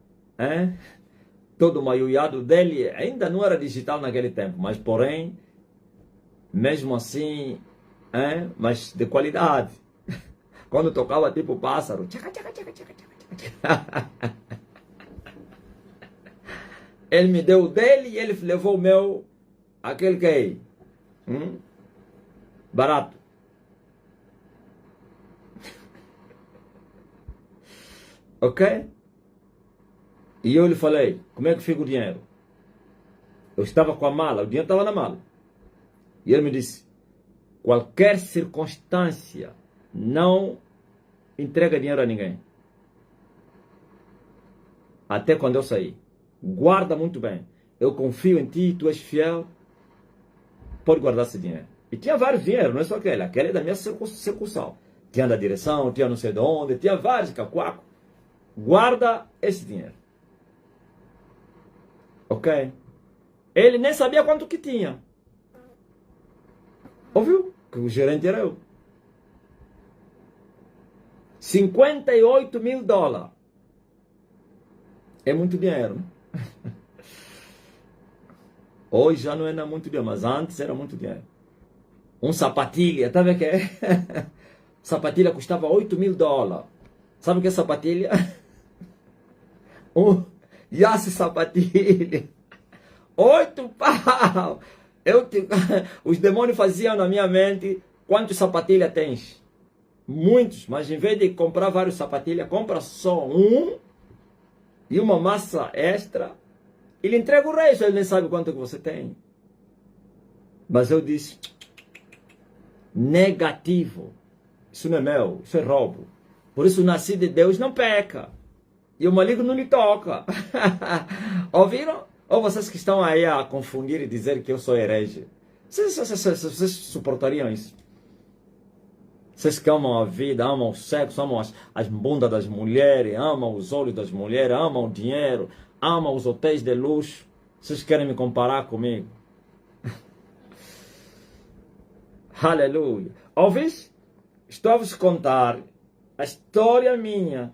todo o maiuiado dele ainda não era digital naquele tempo, mas porém, mesmo assim, mas de qualidade. Quando tocava tipo pássaro, tchaca, tchaca, tchaca, tchaca, tchaca, tchaca. Ele me deu o dele e ele levou o meu, aquele que é barato. Ok? E eu lhe falei, como é que fica o dinheiro? Eu estava com a mala, o dinheiro estava na mala. E ele me disse, qualquer circunstância, não entrega dinheiro a ninguém. Até quando eu sair. Guarda muito bem. Eu confio em ti, tu és fiel. Pode guardar esse dinheiro. E tinha vários dinheiros, não é só aquele. Aquele é da minha circunção. Tinha da direção, tinha não sei de onde, tinha vários cacuacos. Guarda esse dinheiro. Ok? Ele nem sabia quanto que tinha. Ouviu? Que o gerente era eu. 58 mil dólares. É muito dinheiro, né? Hoje já não é muito dinheiro, mas antes era muito dinheiro. Um sapatilha, tá vendo que é? Sapatilha custava 8 mil dólares. Sabe o que é sapatilha? Yasse sapatilha. 8 pau. Os demônios faziam na minha mente, quantos sapatilhas tens? Muitos, mas em vez de comprar vários sapatilhas, compra só um e uma massa extra. Ele entrega o resto, ele nem sabe quanto que você tem. Mas eu disse, negativo. Isso não é meu, isso é roubo. Por isso o nascido de Deus não peca. E o maligno não lhe toca. Ouviram? Ou vocês que estão aí a confundir e dizer que eu sou herege. Vocês suportariam isso? Vocês que amam a vida, amam o sexo, amam as bundas das mulheres, amam os olhos das mulheres, amam o dinheiro, amam os hotéis de luxo. Vocês querem me comparar comigo? Aleluia. Ouvis? Estou a vos contar a história minha.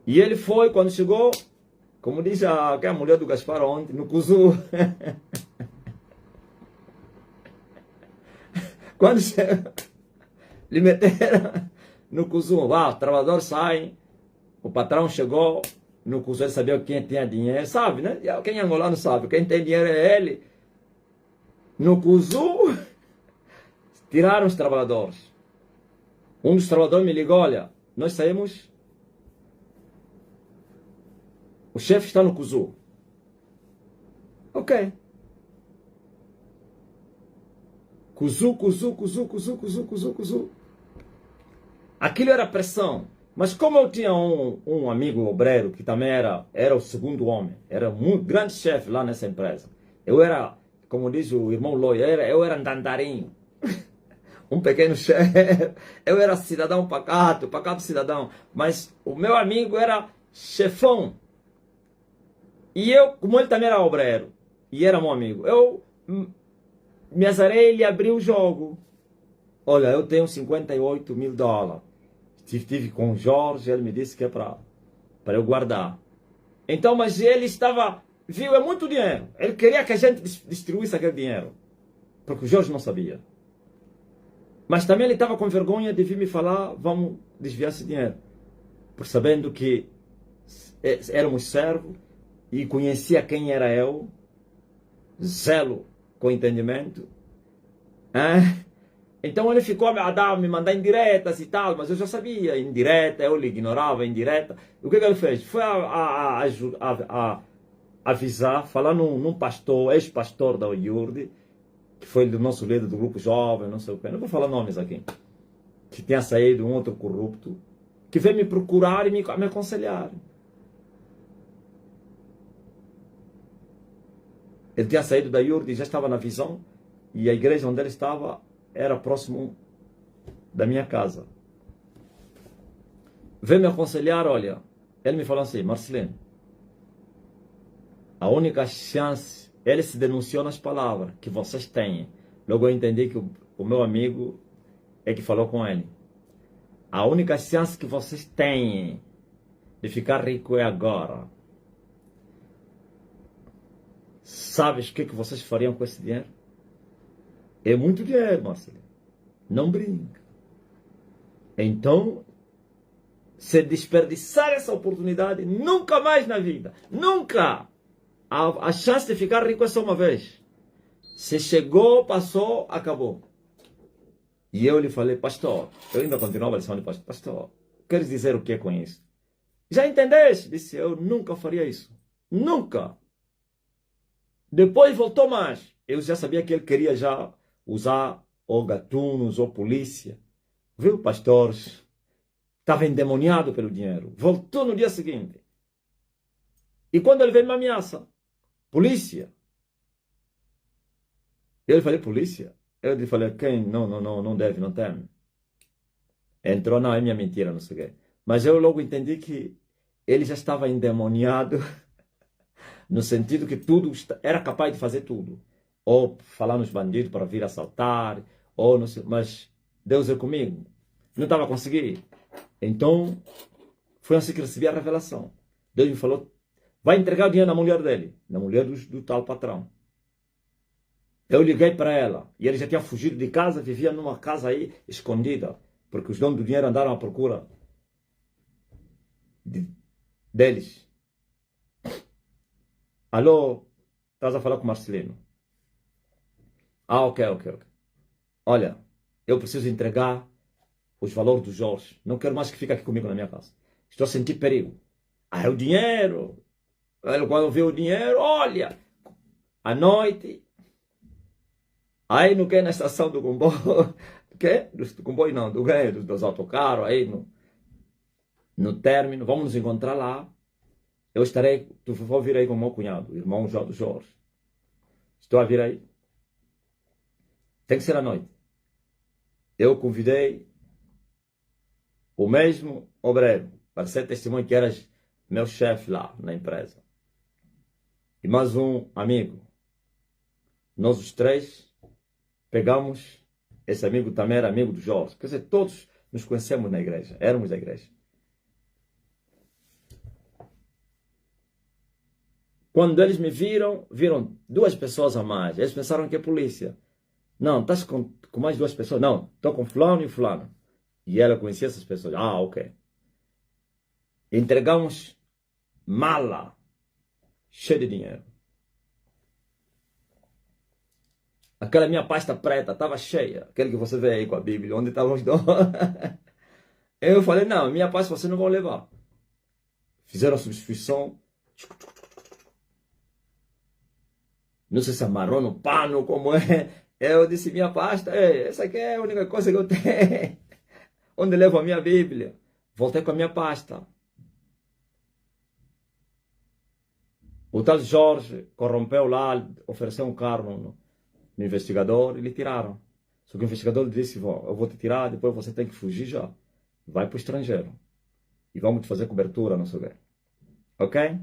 E ele foi, quando chegou, como diz a mulher do Gaspar ontem, no Cuzu. Quando lhe meteram no Cuzu, o trabalhador sai, o patrão chegou, no Cuzu ele sabia quem tinha dinheiro, sabe, né? Quem é angolano sabe, quem tem dinheiro é ele. No Cuzu, tiraram os trabalhadores. Um dos trabalhadores me ligou, olha, nós saímos, o chefe está no Cuzu. Ok. Cuzu. Aquilo era pressão. Mas como eu tinha um amigo obreiro, que também era o segundo homem, era um grande chefe lá nessa empresa. Eu era, como diz o irmão Loi, eu era andandarinho. Um pequeno chefe. Eu era cidadão pacato cidadão. Mas o meu amigo era chefão. E eu, como ele também era obreiro, e era meu amigo, eu me azarei, ele abriu o jogo. Olha, eu tenho 58 mil dólares. Estive com o Jorge, ele me disse que é para eu guardar. Então, mas ele estava, viu, é muito dinheiro. Ele queria que a gente distribuísse aquele dinheiro. Porque o Jorge não sabia. Mas também ele estava com vergonha de vir me falar, vamos desviar esse dinheiro. Por sabendo que éramos servos e conhecia quem era eu, zelo com entendimento. Então ele ficou a me mandar indiretas e tal, mas eu já sabia, indireta, eu lhe ignorava, indireta. O que ele fez? Foi avisar, falar num pastor, ex-pastor da UIURD, que foi do nosso líder do grupo jovem, não sei o que, não vou falar nomes aqui, que tinha saído um outro corrupto, que veio me procurar e me aconselhar. Ele tinha saído da UIURD e já estava na visão, e a igreja onde ele estava era próximo da minha casa. Veio me aconselhar, olha, ele me falou assim, Marcelino, a única chance, ele se denunciou nas palavras que vocês têm. Logo eu entendi que o meu amigo é que falou com ele. A única chance que vocês têm de ficar rico é agora. Sabes o que vocês fariam com esse dinheiro? É muito dinheiro, Marcelo. Não brinca. Então, se desperdiçar essa oportunidade, nunca mais na vida. Nunca! A chance de ficar rico é só uma vez. Se chegou, passou, acabou. E eu lhe falei, pastor, eu ainda continuava a lição de pastor. Pastor, queres dizer o que é com isso? Já entendeste? Disse, eu nunca faria isso. Nunca. Depois voltou mais. Eu já sabia que ele queria já usar ou gatunos ou polícia. Viu, pastores? Estava endemoniado pelo dinheiro. Voltou no dia seguinte. E quando ele veio me ameaça, polícia. Eu lhe falei, polícia? Eu lhe falei, quem? Não deve, não teme. Entrou, não, é minha mentira, não sei o quê. Mas eu logo entendi que ele já estava endemoniado, no sentido que tudo era capaz de fazer tudo. Ou falar nos bandidos para vir assaltar, ou não sei, mas Deus é comigo. Não estava conseguindo. Então, foi assim que recebi a revelação. Deus me falou, vai entregar o dinheiro na mulher dele, na mulher do tal patrão. Eu liguei para ela, e ele já tinha fugido de casa, vivia numa casa aí, escondida, porque os donos do dinheiro andaram à procura deles. Alô, estás a falar com o Marcelino? Ah, ok. Olha, eu preciso entregar os valores do Jorge. Não quero mais que fique aqui comigo na minha casa. Estou a sentir perigo. Ah, é o dinheiro. Quando vê o dinheiro, olha, à noite, aí não quer na estação do comboio, do comboio não, dos autocarros, aí no término, vamos nos encontrar lá. Eu estarei, tu vou vir aí com o meu cunhado, irmão do Jorge. Estou a vir aí. Tem que ser à noite. Eu convidei o mesmo obreiro para ser testemunho que eras meu chefe lá na empresa. E mais um amigo. Nós os três pegamos, esse amigo também era amigo do Jorge. Quer dizer, todos nos conhecemos na igreja, éramos da igreja. Quando eles me viram duas pessoas a mais. Eles pensaram que é polícia. Não, estás com mais duas pessoas? Não, estou com fulano e fulano. E ela conhecia essas pessoas. Ah, ok. Entregamos mala cheia de dinheiro. Aquela minha pasta preta estava cheia. Aquele que você vê aí com a Bíblia, onde estavam os dois. Eu falei, não, minha pasta vocês não vão levar. Fizeram a substituição. Não sei se amarrou no pano, como é. Eu disse, minha pasta, essa aqui é a única coisa que eu tenho. Onde levo a minha Bíblia? Voltei com a minha pasta. O tal Jorge corrompeu lá, ofereceu um carro no investigador e lhe tiraram. Só que o investigador disse, eu vou te tirar, depois você tem que fugir já. Vai para o estrangeiro. E vamos te fazer cobertura, não sei o quê. Ok?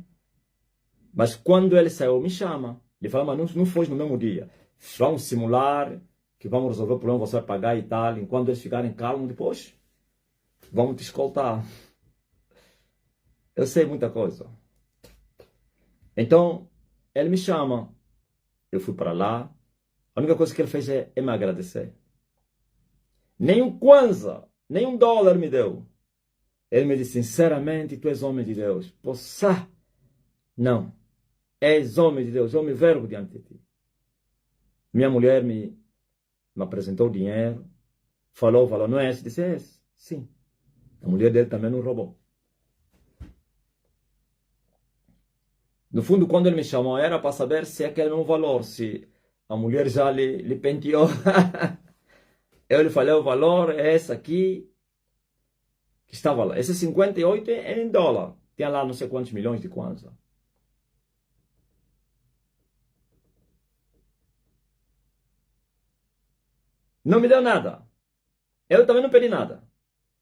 Mas quando ele saiu, me chama. Ele fala, mas não foi no mesmo dia. Vamos simular que vamos resolver o problema, você vai pagar e tal. Enquanto eles ficarem calmos, depois vamos te escoltar. Eu sei muita coisa. Então, ele me chama. Eu fui para lá. A única coisa que ele fez é me agradecer. Nem um kwanza, nem um dólar me deu. Ele me disse, sinceramente, tu és homem de Deus. Poxa, não. És homem de Deus, eu me vergo diante de ti. Minha mulher me apresentou o dinheiro, falou o valor, não é esse? Disse, é esse. Sim. A mulher dele também não roubou. No fundo, quando ele me chamou, era para saber se é aquele mesmo valor, se a mulher já lhe penteou. Eu lhe falei, o valor é esse aqui, que estava lá. Esse 58 é em dólar. Tinha lá não sei quantos milhões de kwanza. Não me deu nada. Eu também não pedi nada.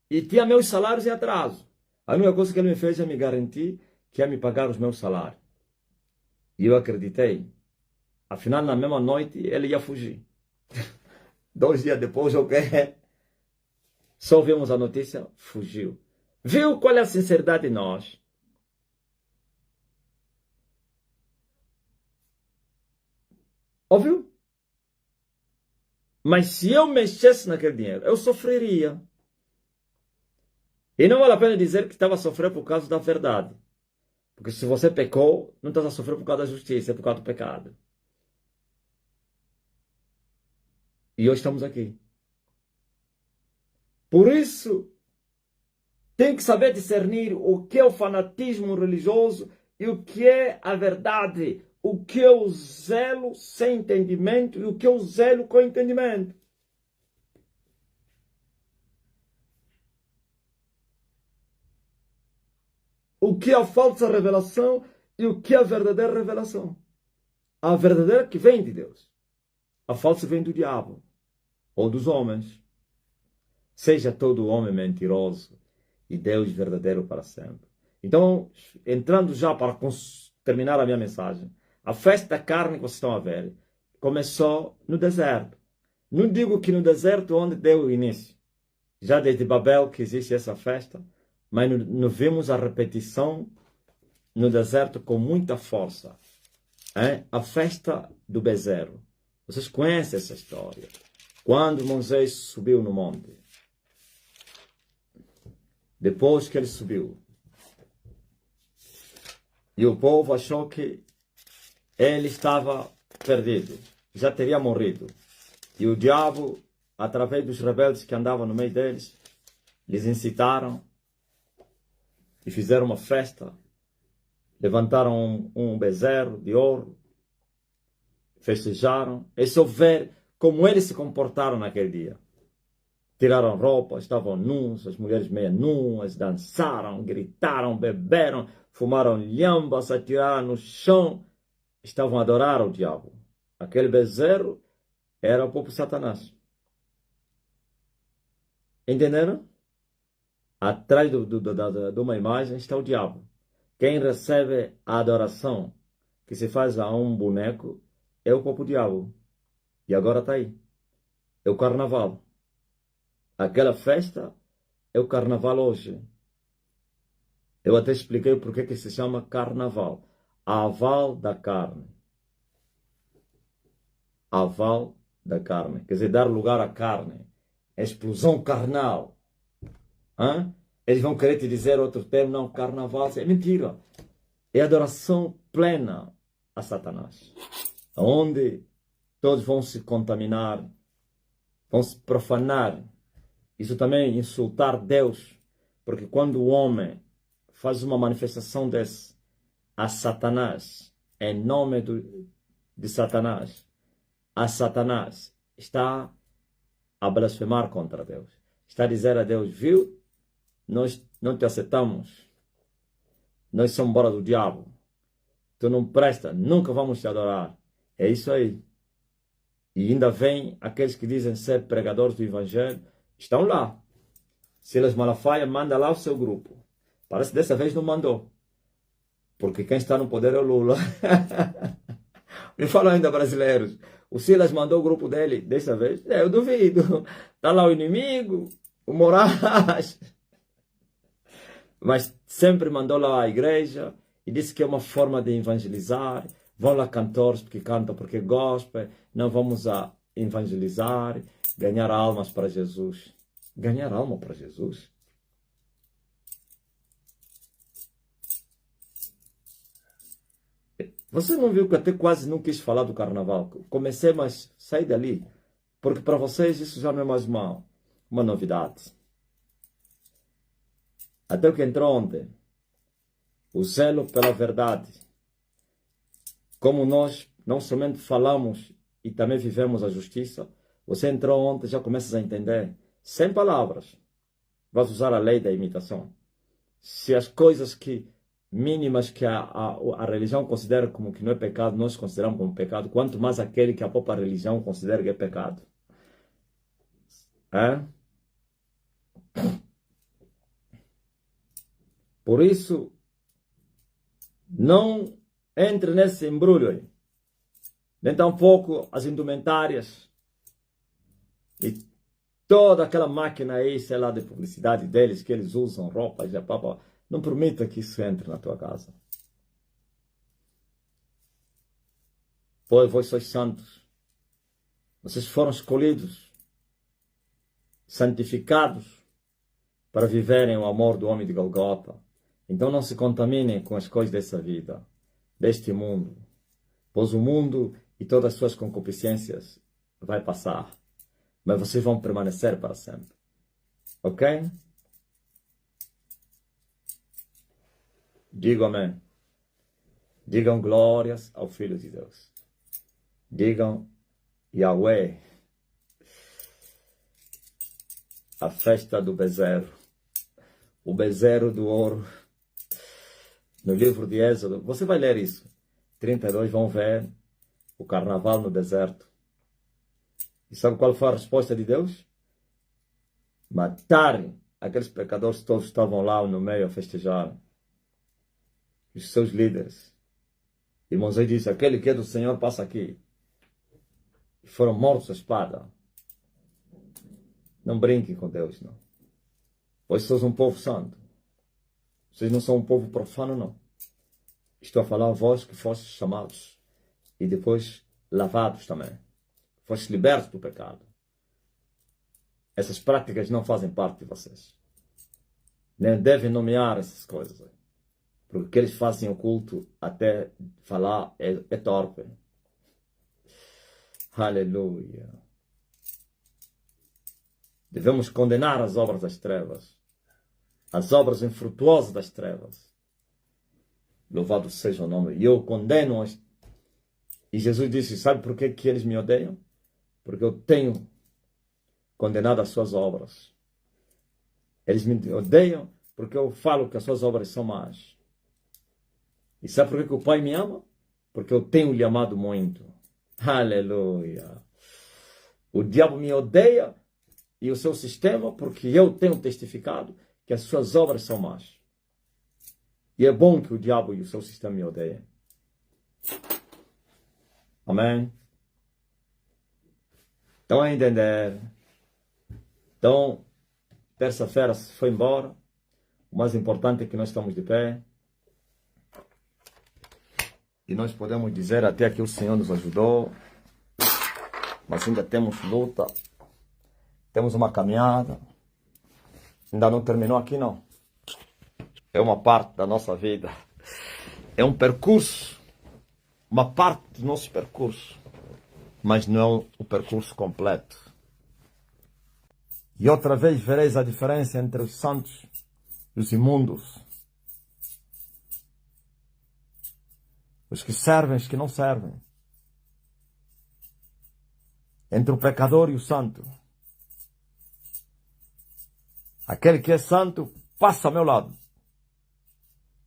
E tinha meus salários em atraso. A única coisa que ele me fez é me garantir que ia me pagar os meus salários. E eu acreditei. Afinal, na mesma noite, ele ia fugir. 2 dias depois, só ouvimos a notícia, fugiu. Viu qual é a sinceridade de nós? Óbvio? Mas se eu mexesse naquele dinheiro, eu sofreria. E não vale a pena dizer que estava a sofrer por causa da verdade. Porque se você pecou, não está a sofrer por causa da justiça, é por causa do pecado. E hoje estamos aqui. Por isso, tem que saber discernir o que é o fanatismo religioso e o que é a verdade. O que é o zelo sem entendimento e o que é o zelo com entendimento. O que é a falsa revelação e o que é a verdadeira revelação. A verdadeira que vem de Deus. A falsa vem do diabo ou dos homens. Seja todo homem mentiroso e Deus verdadeiro para sempre. Então, entrando já para terminar a minha mensagem, a festa da carne que vocês estão a ver começou no deserto. Não digo que no deserto onde deu o início. Já desde Babel que existe essa festa, mas não vemos a repetição no deserto com muita força. A festa do bezerro. Vocês conhecem essa história. Quando Moisés subiu no monte, depois que ele subiu, e o povo achou que ele estava perdido, já teria morrido. E o diabo, através dos rebeldes que andavam no meio deles, lhes incitaram e fizeram uma festa. Levantaram um bezerro de ouro, festejaram. É só ver como eles se comportaram naquele dia. Tiraram roupa, estavam nus, as mulheres meio nuas, dançaram, gritaram, beberam, fumaram lhambas, atiraram no chão. Estavam a adorar o diabo. Aquele bezerro era o próprio Satanás. Entenderam? Atrás de uma imagem está o diabo. Quem recebe a adoração que se faz a um boneco é o próprio diabo. E agora está aí. É o carnaval. Aquela festa é o carnaval hoje. Eu até expliquei por que se chama carnaval. Aval da carne. Aval da carne. Quer dizer, dar lugar à carne. A explosão carnal. Eles vão querer te dizer outro termo. Não, carnaval. É mentira. É adoração plena a Satanás. Onde todos vão se contaminar. Vão se profanar. Isso também é insultar Deus. Porque quando o homem faz uma manifestação desse a Satanás, em nome de Satanás, a Satanás está a blasfemar contra Deus. Está a dizer a Deus, viu? Nós não te aceitamos. Nós somos embora do diabo. Tu não presta, nunca vamos te adorar. É isso aí. E ainda vem aqueles que dizem ser pregadores do Evangelho, estão lá. Silas Malafaia manda lá o seu grupo. Parece que dessa vez não mandou. Porque quem está no poder é o Lula. Me falam ainda brasileiros. O Silas mandou o grupo dele dessa vez. Eu duvido. Está lá o inimigo, o Moraes. Mas sempre mandou lá a igreja e disse que é uma forma de evangelizar. Vão lá cantores que cantam porque gospel. Não vamos a evangelizar, ganhar almas para Jesus. Ganhar alma para Jesus? Você não viu que até quase não quis falar do carnaval? Comecei, mas saí dali. Porque para vocês isso já não é mais uma novidade. Até o que entrou ontem. O zelo pela verdade. Como nós não somente falamos e também vivemos a justiça, você entrou ontem e já começas a entender. Sem palavras. Vais usar a lei da imitação. Se as coisas mínimas que a religião considera como que não é pecado, nós consideramos como pecado, quanto mais aquele que a própria religião considera que é pecado. Por isso, não entre nesse embrulho aí. Nem tampouco as indumentárias e toda aquela máquina aí, sei lá, de publicidade deles, que eles usam roupas, não permita que isso entre na tua casa. Pois vós sois santos, Vocês foram escolhidos, santificados, para viverem o amor do homem de Golgota. Então não se contaminem com as coisas dessa vida, deste mundo. Pois o mundo e todas as suas concupiscências vai passar. Mas vocês vão permanecer para sempre. Ok? Digam amém. Digam glórias ao Filho de Deus. Digam Yahweh. A festa do bezerro. O bezerro do ouro. No livro de Êxodo. Você vai ler isso. 32 vão ver o carnaval no deserto. E sabe qual foi a resposta de Deus? Matarem aqueles pecadores todos que estavam lá no meio a festejar. Os seus líderes. E Moisés disse, aquele que é do Senhor passa aqui. E foram mortos à espada. Não brinquem com Deus, não. Pois sois um povo santo. Vocês não são um povo profano, não. Estou a falar a vós que fostes chamados. E depois lavados também. Fostes libertos do pecado. Essas práticas não fazem parte de vocês. Nem devem nomear essas coisas. Porque o que eles fazem o culto, até falar, é torpe. Aleluia. Devemos condenar as obras das trevas. As obras infrutuosas das trevas. Louvado seja o nome. E eu condeno-as. E Jesus disse, sabe por que eles me odeiam? Porque eu tenho condenado as suas obras. Eles me odeiam porque eu falo que as suas obras são más. E sabe por que o Pai me ama? Porque eu tenho lhe amado muito. Aleluia. O diabo me odeia e o seu sistema porque eu tenho testificado que as suas obras são más. E é bom que o diabo e o seu sistema me odeiem. Amém? Estão a entender? Então, terça-feira se foi embora. O mais importante é que nós estamos de pé. E nós podemos dizer até que o Senhor nos ajudou. Mas ainda temos luta. Temos uma caminhada. Ainda não terminou aqui, não. É uma parte da nossa vida. É um percurso. Uma parte do nosso percurso. Mas não o percurso completo. E outra vez vereis a diferença entre os santos e os imundos. Os que servem e os que não servem. Entre o pecador e o santo. Aquele que é santo, passa ao meu lado.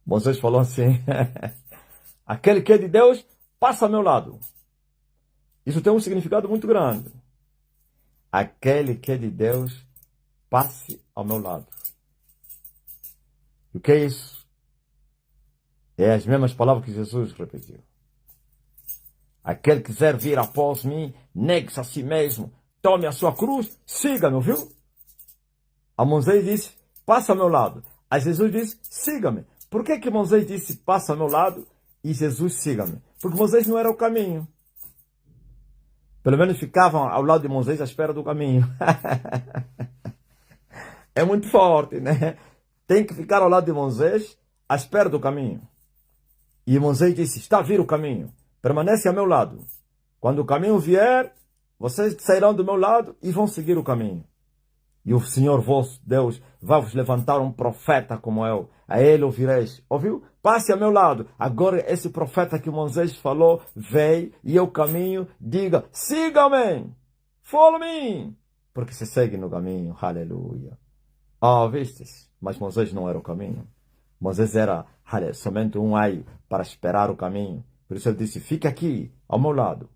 Moisés falou assim. Aquele que é de Deus, passa ao meu lado. Isso tem um significado muito grande. Aquele que é de Deus, passe ao meu lado. E o que é isso? É as mesmas palavras que Jesus repetiu. Aquele que quiser vir após mim, negue-se a si mesmo, tome a sua cruz, siga-me, viu? A Moisés disse, passa ao meu lado. A Jesus disse, siga-me. Por que Moisés disse, passa ao meu lado e Jesus, siga-me? Porque Moisés não era o caminho. Pelo menos ficavam ao lado de Moisés à espera do caminho. É muito forte, né? Tem que ficar ao lado de Moisés à espera do caminho. E Moisés disse, está a vir o caminho. Permanece ao meu lado. Quando o caminho vier, vocês sairão do meu lado e vão seguir o caminho. E o Senhor vosso Deus vai vos levantar um profeta como eu. A ele ouvireis. Ouviu? Passe ao meu lado. Agora esse profeta que Moisés falou, veio e eu caminho, diga, siga-me, follow me. Porque se segue no caminho. Aleluia. Ah, vistes? Mas Moisés não era o caminho. Moisés era somente um aio para esperar o caminho. Por isso ele disse, fique aqui, ao meu lado,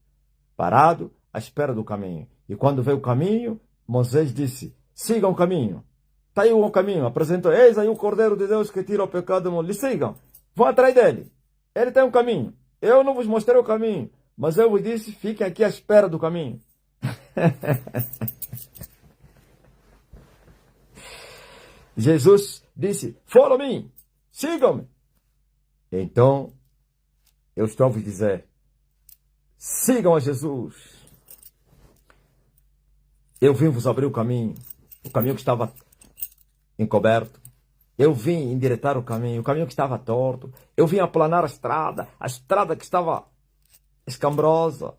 parado, à espera do caminho. E quando veio o caminho, Moisés disse, sigam o caminho. Está aí o caminho, apresentou, eis aí o Cordeiro de Deus que tira o pecado do mundo. Lhe sigam, vão atrás dele. Ele tem um caminho. Eu não vos mostrei o caminho, mas eu vos disse, fiquem aqui à espera do caminho. Jesus disse, follow me, sigam-me. Então, eu estou a vos dizer, sigam a Jesus. Eu vim vos abrir o caminho que estava encoberto. Eu vim endireitar o caminho que estava torto. Eu vim aplanar a estrada que estava escambrosa.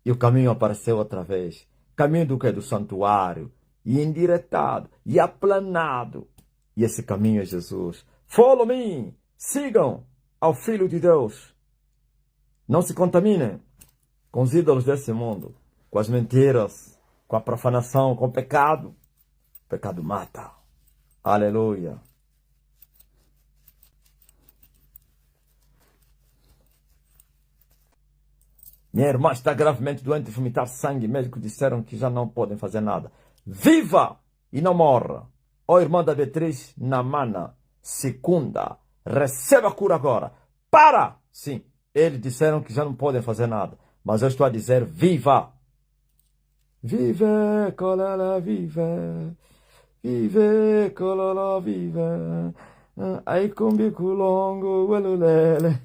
E o caminho apareceu outra vez. Caminho do quê? Do santuário. E endireitado, e aplanado. E esse caminho é Jesus. Follow me. Sigam ao Filho de Deus. Não se contaminem com os ídolos desse mundo, com as mentiras, com a profanação, com o pecado. O pecado mata. Aleluia. Minha irmã está gravemente doente de vomitar sangue. Médicos disseram que já não podem fazer nada. Viva e não morra. Ó irmã da Beatriz Namana, segunda, receba a cura agora. Para! Sim, eles disseram que já não podem fazer nada. Mas eu estou a dizer, viva! Vive, colala, vive. Vive, colala, vive. Ai, com bico longo, uelulele.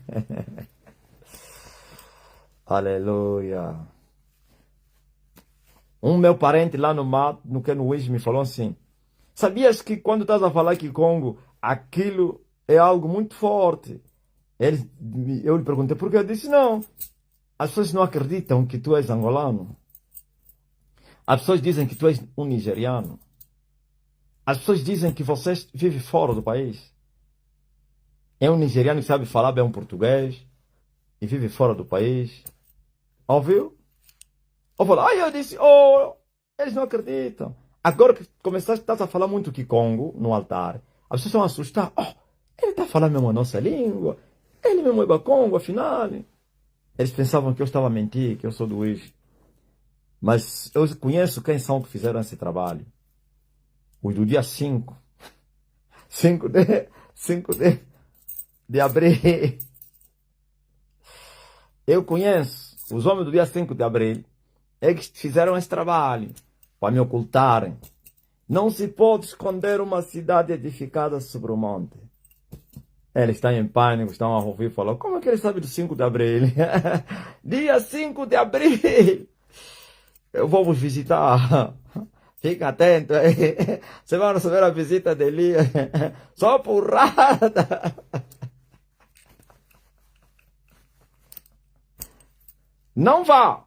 Aleluia. Um meu parente lá no mato, no Wish, me falou assim: sabias que quando estás a falar Kikongo, aquilo é algo muito forte? Eu lhe perguntei por quê. Eu disse: não. As pessoas não acreditam que tu és angolano. As pessoas dizem que tu és um nigeriano. As pessoas dizem que você vive fora do país. É um nigeriano que sabe falar bem um português e vive fora do país. Ouviu? Aí eu disse, eles não acreditam. Agora que começaste a falar muito Kikongo no altar, as pessoas estão assustadas. Ele está falando mesmo a nossa língua. Ele mesmo é Bakongo, afinal. Eles pensavam que eu estava a mentir, que eu sou do Wish. Mas eu conheço quem são que fizeram esse trabalho. Os do dia 5. 5 de abril. Eu conheço os homens do dia 5 de abril. Eles fizeram esse trabalho para me ocultarem. Não se pode esconder uma cidade edificada sobre o monte. Eles estão em pânico, estão a ouvir falar. Como é que ele sabe do 5 de abril? Dia 5 de abril. Eu vou vos visitar. Fica atento aí. Você vai receber a visita dele. Só porrada. Não vá.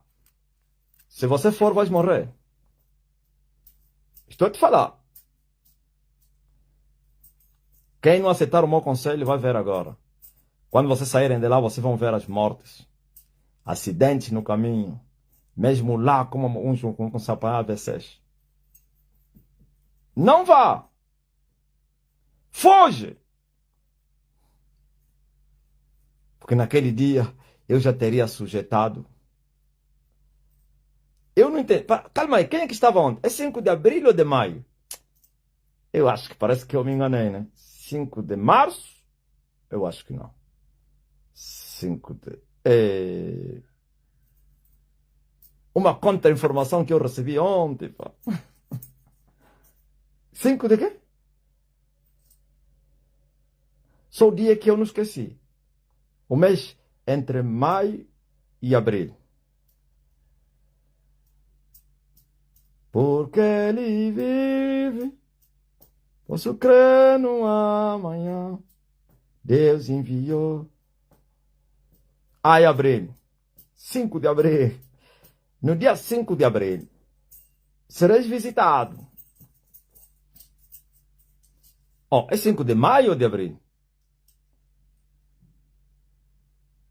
Se você for, vai morrer. Estou a te falar. Quem não aceitar o meu conselho vai ver agora. Quando vocês saírem de lá, vocês vão ver as mortes. Acidentes no caminho. Mesmo lá, como uns com sapato AVCs. Não vá. Foge. Porque naquele dia, eu já teria sujeitado. Eu não entendo. Calma aí, quem é que estava ontem? É 5 de abril ou de maio? Eu acho que parece que eu me enganei, né? 5 de março? Eu acho que não. 5 de... Uma contra-informação que eu recebi ontem, pá. 5 de quê? Só o dia que eu não esqueci. O mês entre maio e abril. Porque ele vive, posso crer no amanhã. Deus enviou. Ai, abril. 5 de abril. No dia 5 de abril, sereis visitado. É 5 de maio ou de abril?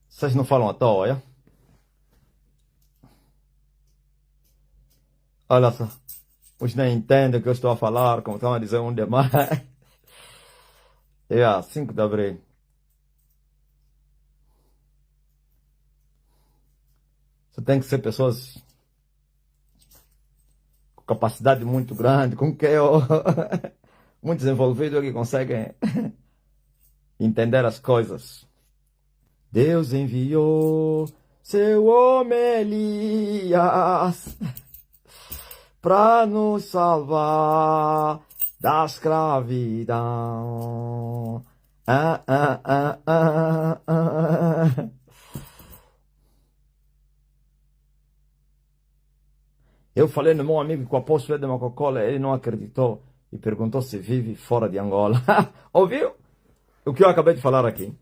Vocês não falam à toa, é? Olha só. Os nem entendem o que eu estou a falar, como estão a dizer 1 de maio. 5 de abril. Você tem que ser pessoas com capacidade muito grande, com que eu... muito desenvolvido que conseguem entender as coisas. Deus enviou seu homem Elias para nos salvar da escravidão. Eu falei no meu amigo que o apóstolo é de Coca-Cola, ele não acreditou e perguntou se vive fora de Angola. Ouviu o que eu acabei de falar aqui?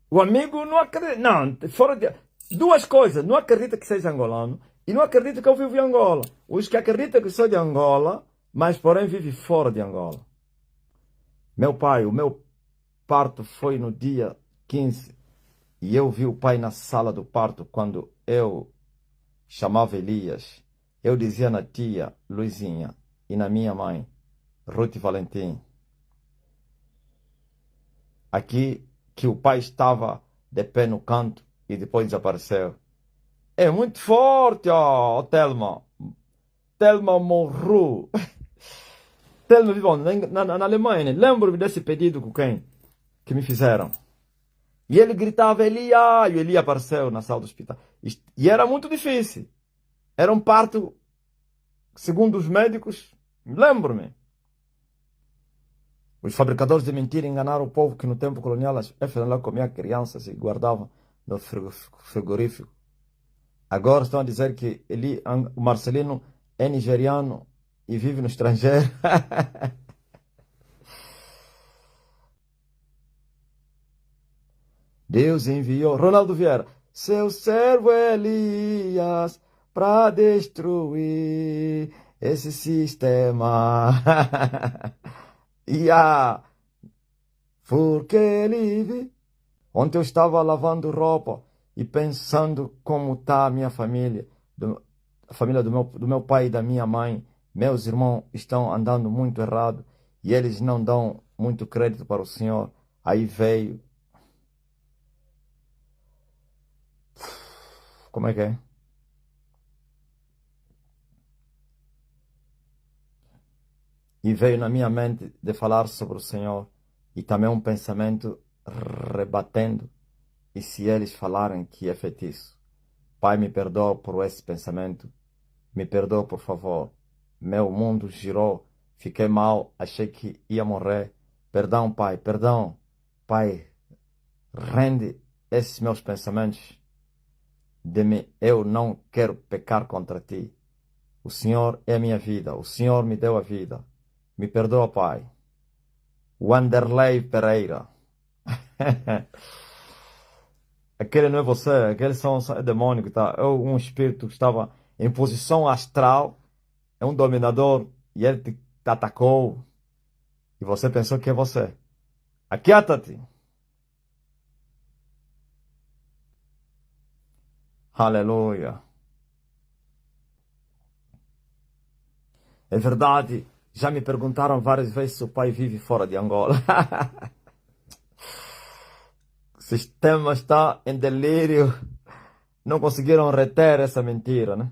O amigo não acredita, não, fora de... Duas coisas, não acredita que seja angolano e não acredita que eu vivo em Angola. Os que acreditam que sou de Angola, mas porém vive fora de Angola. Meu pai, o meu parto foi no dia 15 e eu vi o pai na sala do parto quando eu chamava Elias. Eu dizia na tia Luizinha e na minha mãe, Ruth Valentim, aqui que o pai estava de pé no canto e depois desapareceu. É muito forte, ó, Telma. Telma morreu. Telma vive na Alemanha, né? Lembro-me desse pedido com quem? Que me fizeram. E ele gritava, Elia, e Elia apareceu na sala do hospital. E era muito difícil. Era um parto, segundo os médicos, lembro-me. Os fabricadores de mentira enganaram o povo que no tempo colonial as FNL comia crianças e guardavam no frigorífico. Agora estão a dizer que o Marcelino é nigeriano e vive no estrangeiro. Deus enviou Ronaldo Vieira, seu servo Elias, para destruir esse sistema. Porque ele vive. Ontem eu estava lavando roupa e pensando como está a minha família, a família do meu pai e da minha mãe. Meus irmãos estão andando muito errado e eles não dão muito crédito para o Senhor. Aí veio... Como é que é? E veio na minha mente de falar sobre o Senhor e também um pensamento rebatendo. E se eles falarem que é feitiço? Pai, me perdoa por esse pensamento. Me perdoa, por favor. Meu mundo girou. Fiquei mal. Achei que ia morrer. Perdão, Pai. Perdão. Pai, rende esses meus pensamentos de mim. Eu não quero pecar contra ti. O Senhor é a minha vida. O Senhor me deu a vida. Me perdoa, Pai. Wanderlei Pereira. Aquele não é você, aqueles são demônios, tá? É um espírito que estava em posição astral, é um dominador e ele te atacou e você pensou que é você. Aquieta-te. Aleluia. É verdade, já me perguntaram várias vezes se o pai vive fora de Angola. O sistema está em delírio. Não conseguiram reter essa mentira, né?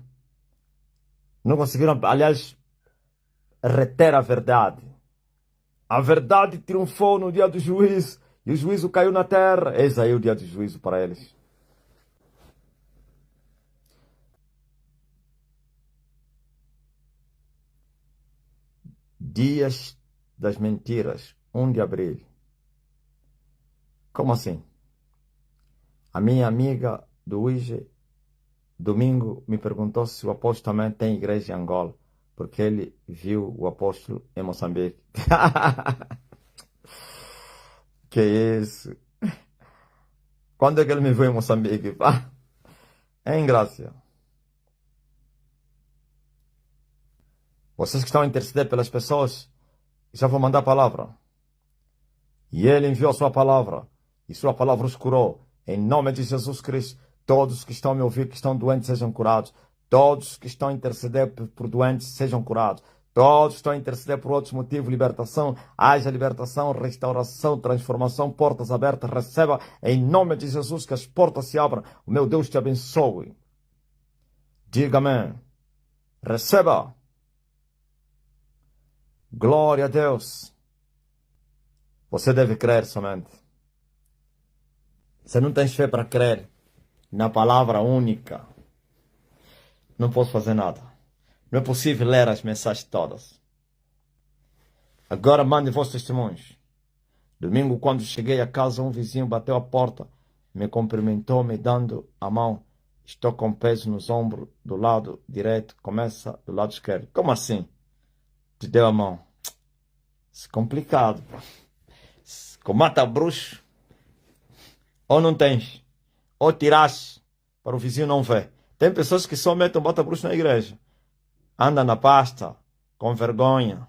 Não conseguiram, aliás, reter a verdade. A verdade triunfou no dia do juízo e o juízo caiu na terra. Eis aí o dia do juízo para eles. Dias das mentiras, 1 de abril. Como assim? A minha amiga do UIGE, domingo, me perguntou se o apóstolo também tem igreja em Angola, porque ele viu o apóstolo em Moçambique. Que isso? Quando é que ele me viu em Moçambique? É ingrácia. Vocês que estão a interceder pelas pessoas, já vou mandar a palavra. E ele enviou a sua palavra, e sua palavra os curou. Em nome de Jesus Cristo, todos que estão a me ouvir, que estão doentes, sejam curados. Todos que estão a interceder por doentes, sejam curados. Todos que estão a interceder por outros motivos, libertação, haja libertação, restauração, transformação, portas abertas, receba em nome de Jesus que as portas se abram. O meu Deus te abençoe. Diga amém. Receba. Glória a Deus. Você deve crer somente. Você não tem fé para crer na palavra única. Não posso fazer nada. Não é possível ler as mensagens todas. Agora mande vossos testemunhos. Domingo, quando cheguei a casa, um vizinho bateu a porta, me cumprimentou, me dando a mão Estou com peso nos ombros do lado direito, começa do lado esquerdo. Como assim? Te deu a mão. Isso é complicado, pô. Com mata-bruxo, ou não tens, ou tiraste para o vizinho não ver. Tem pessoas que só metem mata-bruxo na igreja. Anda na pasta, com vergonha.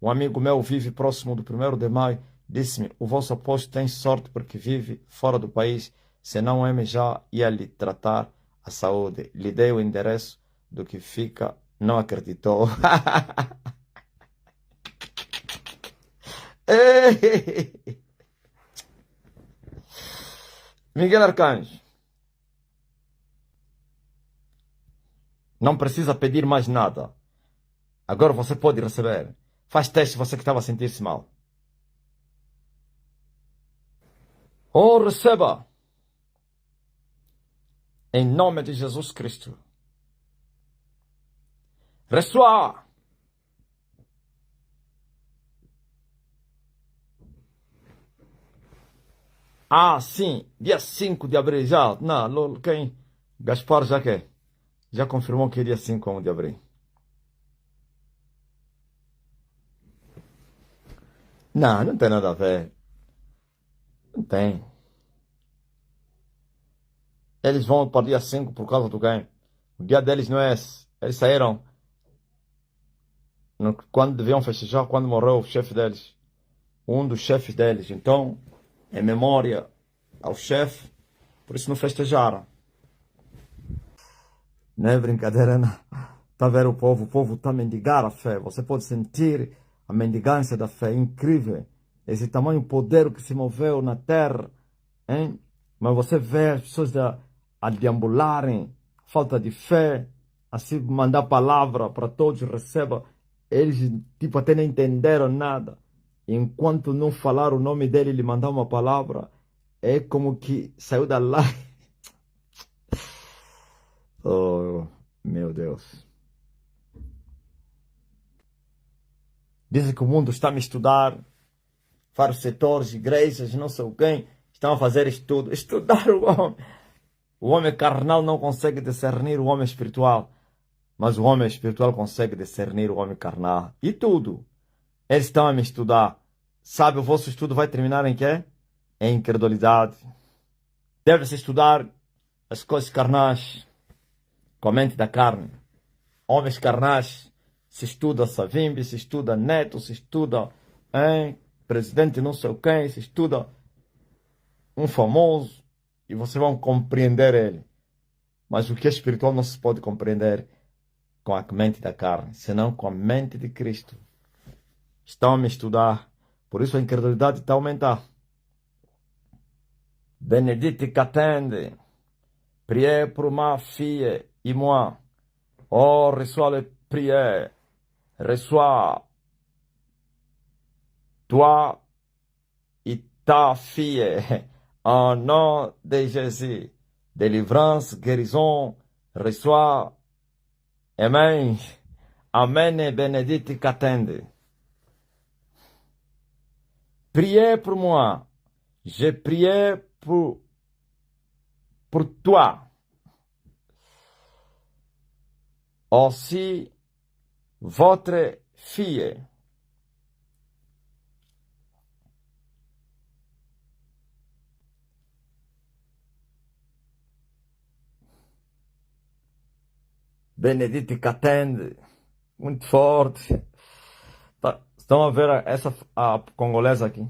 Um amigo meu vive próximo do 1º de maio. Disse-me, o vosso apóstolo tem sorte porque vive fora do país. Senão o M já ia lhe tratar a saúde. Lhe dei o endereço do que fica. Não acreditou. Miguel Arcanjo. Não precisa pedir mais nada. Agora você pode receber. Faz teste você que estava a sentir-se mal. Oh, receba. Em nome de Jesus Cristo. Reçoa. Ah, sim. Dia 5 de abril já. Não, quem? Gaspar já quer. Já confirmou que é dia 5 de abril. Não, não tem nada a ver. Não tem. Eles vão para o dia 5 por causa do quem? O dia deles não é esse. Eles saíram quando deviam festejar, quando morreu o chefe deles. Um dos chefes deles. Então, em memória ao chefe, por isso não festejaram. Não é brincadeira, não. Está a ver o povo está a mendigar a fé. Você pode sentir a mendigância da fé, é incrível. Esse tamanho poder que se moveu na terra, hein? Mas você vê as pessoas a deambularem, falta de fé, assim mandar palavra para todos, receba. Eles, tipo, até não entenderam nada. Enquanto não falaram o nome dele, ele mandar uma palavra, é como que saiu da lá. Oh, meu Deus. Dizem que o mundo está a me estudar, vários setores, igrejas, não sei quem, estão a fazer estudo. Estudar o homem. O homem carnal não consegue discernir o homem espiritual, mas o homem espiritual consegue discernir o homem carnal. E tudo. Eles estão a me estudar. Sabe, o vosso estudo vai terminar em quê? Em incredulidade. Deve-se estudar as coisas carnais, com a mente da carne. Homens carnais, se estuda Savimbi, se estuda Neto, se estuda presidente não sei quem, se estuda um famoso, e vocês vão compreender ele. Mas o que é espiritual não se pode compreender com a mente da carne, senão com a mente de Cristo. Estão a me estudar, por isso a incredulidade está a aumentar. Benedite qu'attende, priez pour ma fille et moi. Oh, reçois les prières, reçois toi et ta fille, en nom de Jésus. Délivrance, guérison, reçois. Amen. Amen et benedite qu'attende. Priez pour moi. Je priais pour toi. Aussi, votre fille. Benedite Catende, muito forte. Tá, estão a ver a congolesa aqui?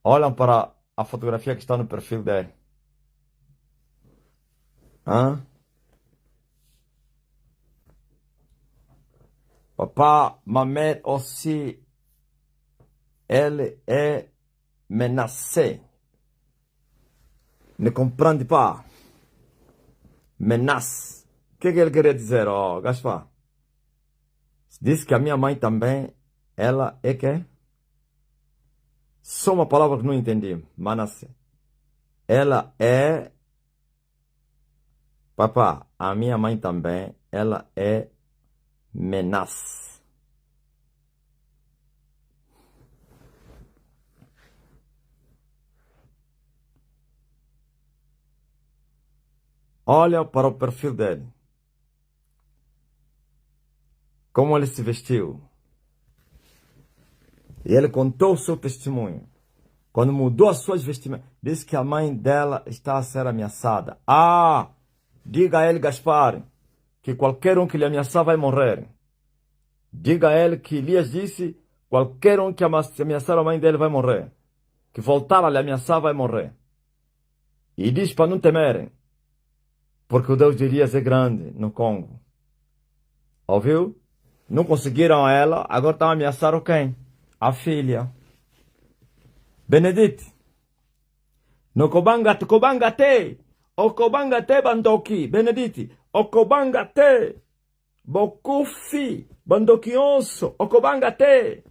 Olham para a fotografia que está no perfil dele. Hã? Papa, ma mère aussi, elle est menacée. Ne comprende pas? Menace. O que ele queria dizer, Gaspar? Diz que a minha mãe também, ela é que? Só uma palavra que não entendi. Manasseh. Ela é... Papá, a minha mãe também, ela é menace. Olha para o perfil dele. Como ele se vestiu. E ele contou o seu testemunho. Quando mudou as suas vestimentas, disse que a mãe dela está a ser ameaçada. Ah, diga a ele, Gaspar, que qualquer um que lhe ameaçar vai morrer. Diga a ele que Elias disse, qualquer um que ameaçar a mãe dele vai morrer. Que voltar a lhe ameaçar vai morrer. E diz para não temerem, porque o Deus de Elias é grande no Congo. Ouviu? Não conseguiram ela, agora estão a ameaçar quem? A filha. Benedite. No kobanga te. O kobanga te bandoki. Benedite. O kobanga te. Bokufi. Bandoki onso. O kobanga te.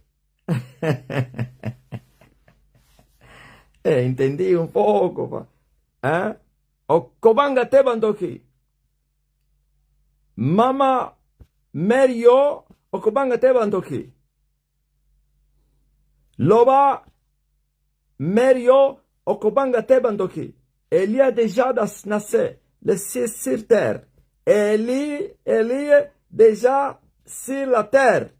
Entendi um pouco. O kobanga te bandoki. Mama Merio. O kobanga te bandoki. Loba Merio Okobanga te bandoki. Ele a déjà nascé, laissé sur terre. Ele est déjà sur la terre.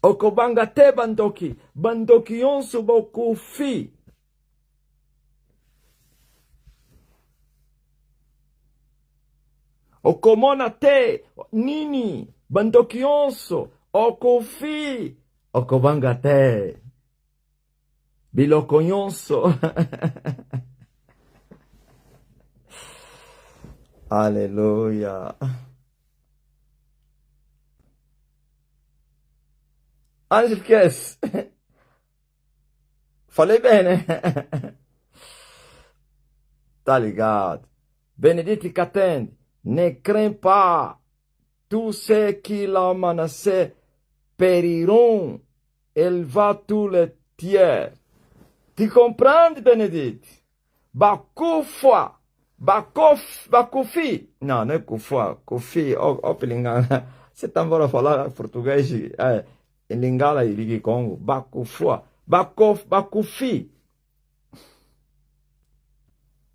Okobanga te bandoki. Bandoki onsu boku fi. Okomona te nini. Bandoki onsu. Okufi. Okobanga te. Biloko nyonso. Aleluia. Antes que esse. Falei bem, né? Tá ligado? Benedite Catende. Ne crains pas. Tout ce qui l'a menacé périront. Elle va tous les tiers. Tu comprends, Benedite? Bakufwa. Bakufi. Não, não é kufwa. Kufi. Ó, Lingala. Você tá embora falar português em Lingala e Ligi Congo. Bakufwa. Bakufi.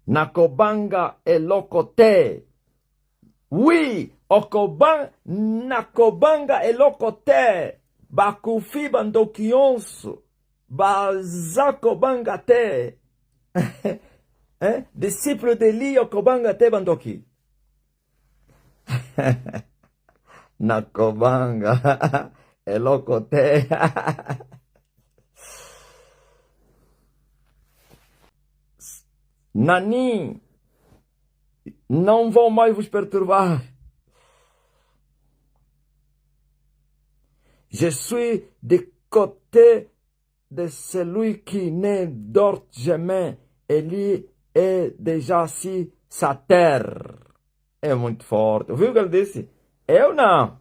Nakobanga elokote. Oui. Nakobanga elokote. Bakufi bandoki onso. Bazakobanga te. Discípulo de Eli okobanga te bandoki. Nakobanga elokote. Nani. Não vou mais vos perturbar. Je suis de côté de celui qui ne dort jamais. Ele é déjà si sa terre. É muito forte. Ouviu o que ele disse? Eu não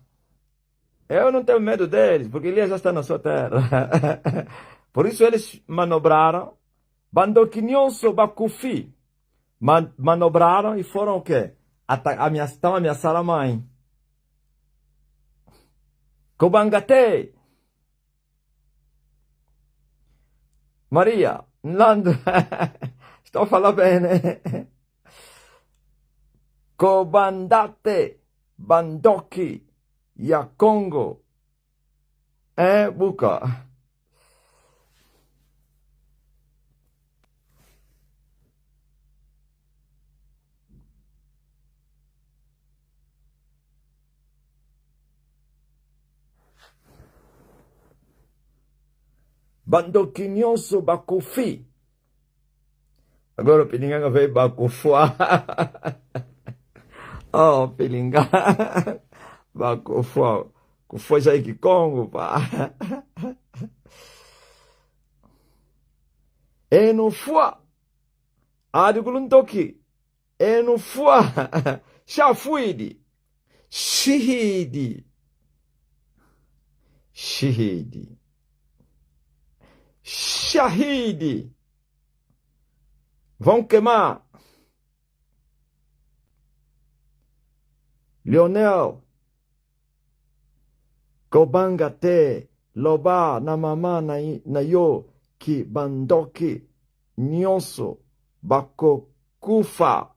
tenho medo deles, porque ele já está na sua terra. Por isso eles manobraram. Bandoquinhonso bakufi. Manobraram e foram o quê? Estão ameaçando a mãe. Kobangate. Maria, Nando. Estou a falar bem, né? Kobandate. Bandoki. Yakongo. Buka. Bandoquinhoso bakufi. Agora o Pilinganga veio bakufua. Oh, Pilinganga. Bakufua. Kufua já que Congo, pá. E no fua. Adiguluntoki. E no fua. Shafuidi. Shihidi. Shihidi. Shahidi. Vão queimar. Leonel. Kobangate. Loba na mama na yo ki bandoki nyonso bako Cufa.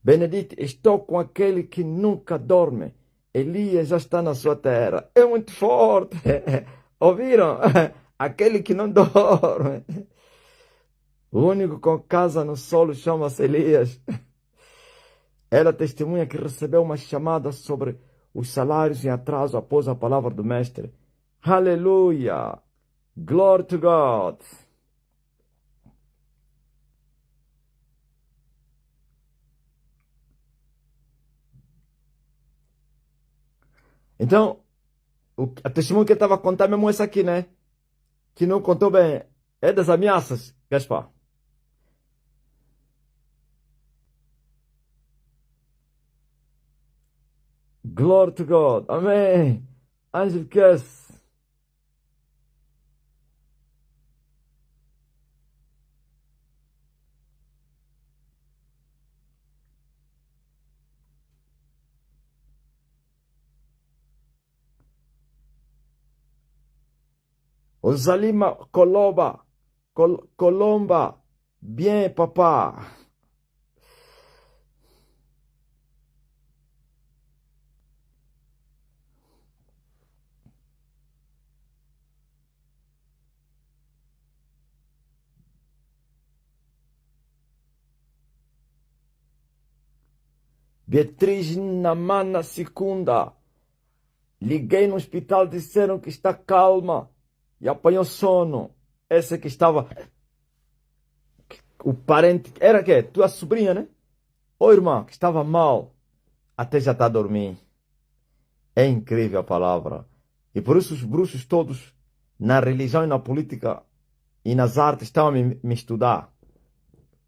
Benedito, estou com aquele que nunca dorme. Elias já está na sua terra. É muito forte. Ouviram? Aquele que não dorme. O único com casa no solo chama-se Elias. Ela testemunha que recebeu uma chamada sobre os salários em atraso após a palavra do mestre. Aleluia! Glory to God! Então, a testemunha que ele estava contando mesmo essa aqui, né? Que não contou bem. É das ameaças, Gaspar. Glory to God. Amém. Angel Kiss. Osalima Colomba. Colomba. Bien, papá. Beatriz Namana Segunda. Liguei no hospital, disseram que está calma e apanhou sono. Essa que estava. O parente. Era que? Tua sobrinha, né? Ô irmã, que estava mal. Até já está a dormir. É incrível a palavra. E por isso os bruxos todos, na religião e na política e nas artes, estão a me estudar.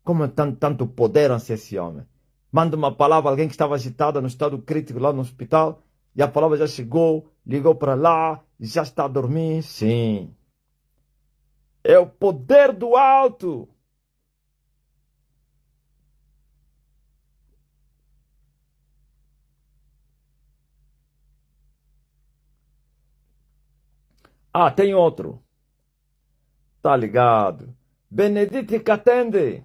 Como tanto poder ansia esse homem? Manda uma palavra a alguém que estava agitada no estado crítico lá no hospital. E a palavra já chegou, ligou para lá, já está a dormir. Sim. É o poder do alto. Ah, tem outro. Tá ligado. Benedite Catende.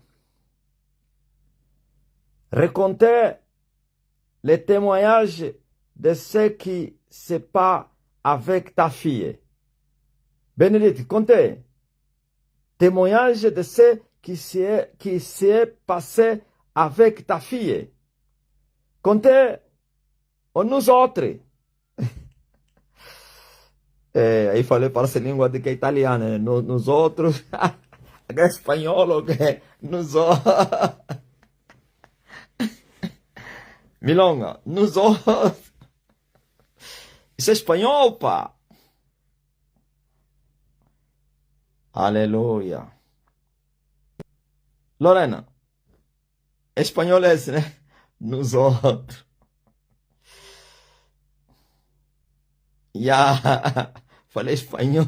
Raconter les témoignages de ceux qui se pas avec ta fille. Benedite, contez. Témoignage de ce qui s'est passé avec ta fille. Contez nous autres. Aí falei para essa língua de que é italiana, né? Nos outros, é espanhol, que nos outros. Milonga, nos outros. Isso é espanhol, pá. Aleluia. Lorena, espanhol é esse, né? Nos outros. Ya, falei espanhol.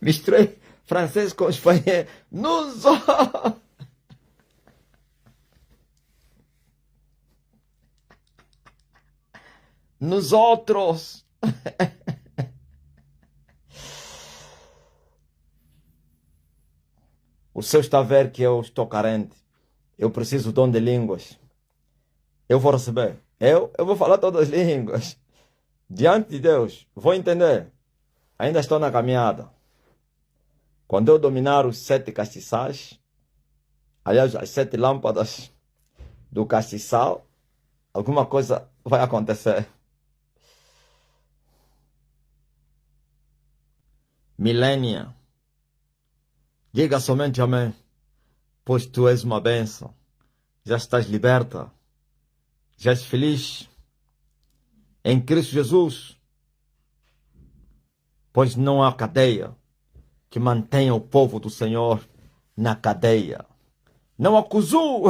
Misturei francês com espanhol. Nos outros. Nos outros. O Senhor está a ver que eu estou carente. Eu preciso do dom de línguas. Eu vou receber. Eu vou falar todas as línguas. Diante de Deus, vou entender. Ainda estou na caminhada. Quando eu dominar os 7 castiçais, aliás, as 7 lâmpadas do castiçal, alguma coisa vai acontecer. Milênia. Diga somente amém, pois tu és uma bênção. Já estás liberta. Já és feliz em Cristo Jesus, pois não há cadeia que mantenha o povo do Senhor na cadeia. Não há cuzu.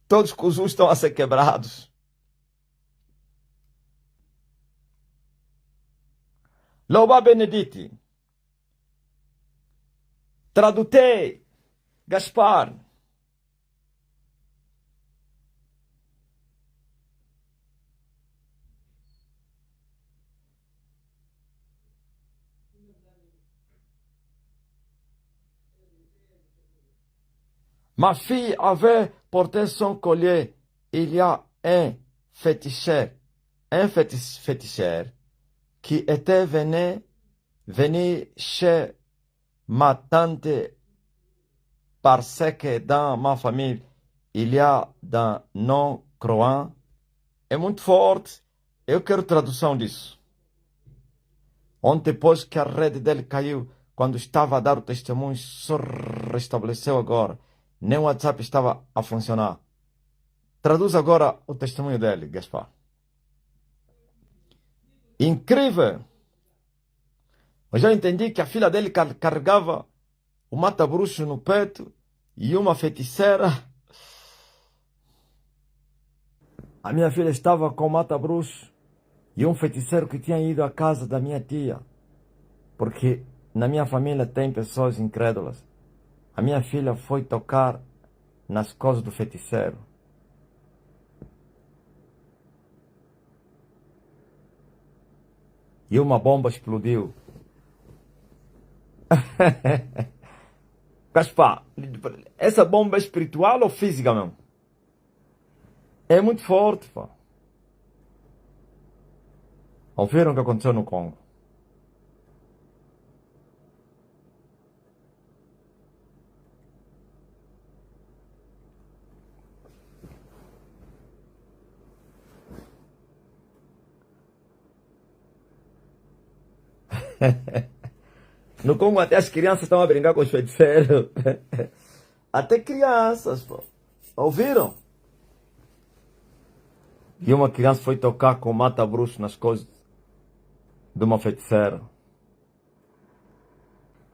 Todos os cuzus estão a ser quebrados. Louva Benedite. Tradutei. Gaspar. Ma fille avait porté son collier. Il y a un féticheur qui était venu chez ma tante parce que dans ma famille, il y a des non-croyants. É muito forte. Eu quero tradução disso. Ontem, depois que a rede dele caiu, quando estava a dar o testemunho, só restabeleceu agora. Nem o WhatsApp estava a funcionar. Traduz agora o testemunho dele, Gaspar. Incrível! Eu já entendi que a filha dele carregava o mata-bruxo no peito e uma feiticeira. A minha filha estava com o mata-bruxo e um feiticeiro que tinha ido à casa da minha tia. Porque na minha família tem pessoas incrédulas. A minha filha foi tocar nas coisas do feiticeiro. E uma bomba explodiu. Gaspar, essa bomba é espiritual ou física mesmo? É muito forte, pá. Ouviram o que aconteceu no Congo? No Congo até as crianças estão a brincar com os feiticeiros. Até crianças, pô. Ouviram? E uma criança foi tocar com mata-bruxo nas coisas de uma feiticeira.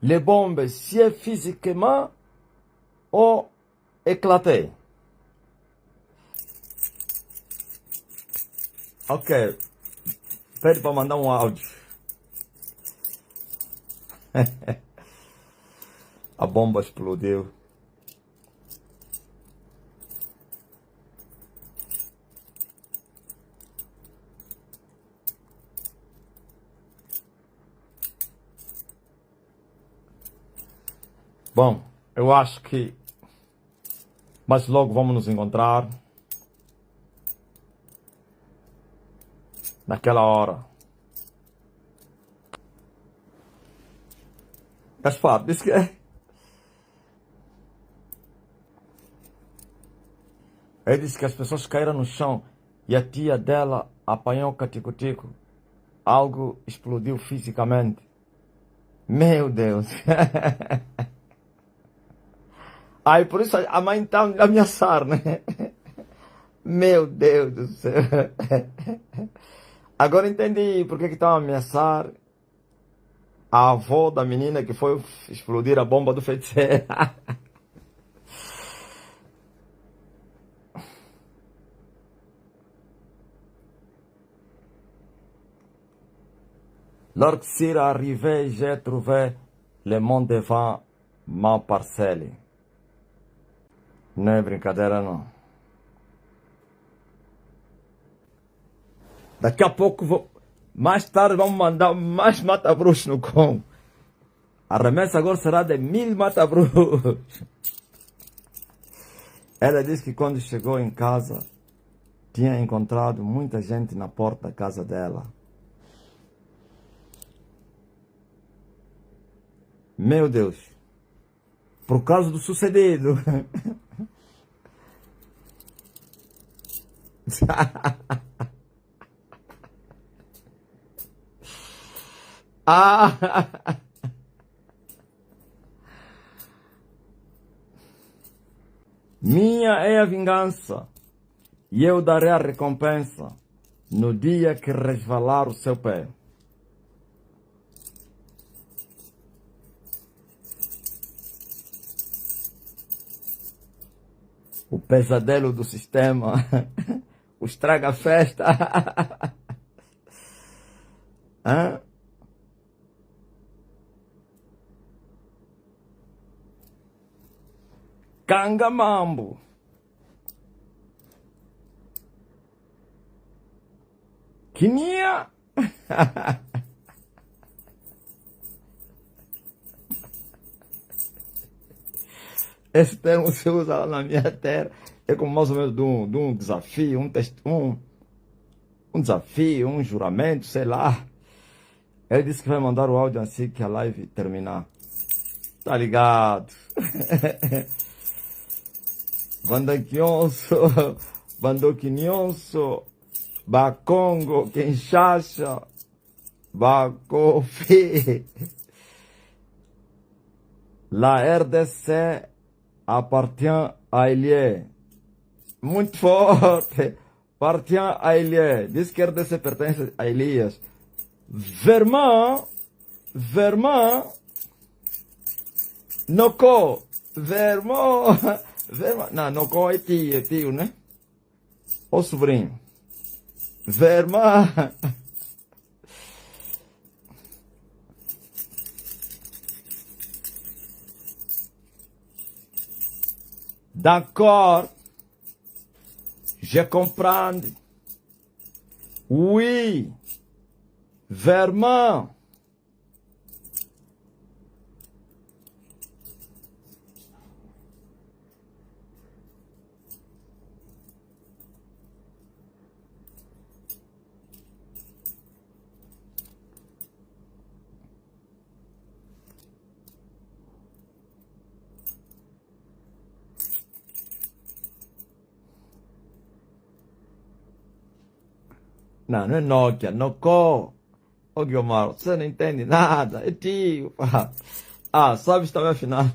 Les bombes, si é physiquement ou éclaté. Ok. Pede para mandar um áudio. A bomba explodiu. Bom, eu acho que mais logo vamos nos encontrar. Naquela hora. Gaspar, disse que ele disse que as pessoas caíram no chão e a tia dela apanhou o catico-tico. Algo explodiu fisicamente. Meu Deus. Aí por isso a mãe está a ameaçar, né? Meu Deus do céu. Agora entendi por que estão a ameaçar a avó da menina que foi explodir a bomba do feiticeiro. Lorsque arrivé, j'ai trouvé le monde devant ma parcelle. Não é brincadeira, não. Daqui a pouco, mais tarde, vamos mandar mais mata-bruxo no Congo. A remessa agora será de 1000 mata-bruxos. Ela disse que quando chegou em casa, tinha encontrado muita gente na porta da casa dela. Meu Deus. Por causa do sucedido. Ah! Minha é a vingança, e eu darei a recompensa no dia que resvalar o seu pé. O pesadelo do sistema, o estraga-festa. Hã? Cangamambo. Quininha. Esse termo se usa lá na minha terra. É como mais ou menos de um desafio, um desafio, um juramento, sei lá. Ele disse que vai mandar o áudio assim que a live terminar. Tá ligado? Bandaquionso, Bandoquinhonso, Bacongo, Kinshasa, Bacofi. La RDC appartient à Elie. Muito forte. Appartient à Elie. Diz que a RDC pertence a Elias. Vermont, Nocó, Vermont, não, Nocó é tio, né? Ô sobrinho. Vermont. D'accord. Je comprends. Oui. Vermont. Não, não é Nokia, Nocó. Ô Guilmar, você não entende nada, é tio. Ah, sabe também afinal?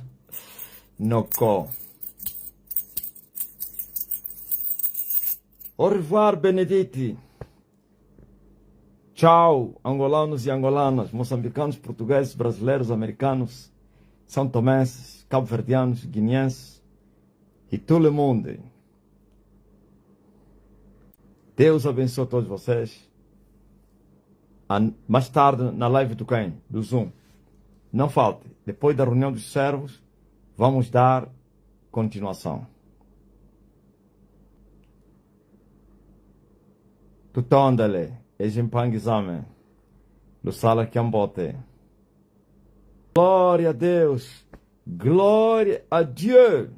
Nocó. Au revoir, Benedite. Tchau, angolanos e angolanas, moçambicanos, portugueses, brasileiros, americanos, são tomenses, cabo-verdianos, guineenses e todo o mundo. Deus abençoe todos vocês. Mais tarde, na live do quem? Do Zoom. Não falte. Depois da reunião dos servos, vamos dar continuação. Tutondale, Ejimpangizame, Lusala Kiambote. Glória a Deus, glória a Deus.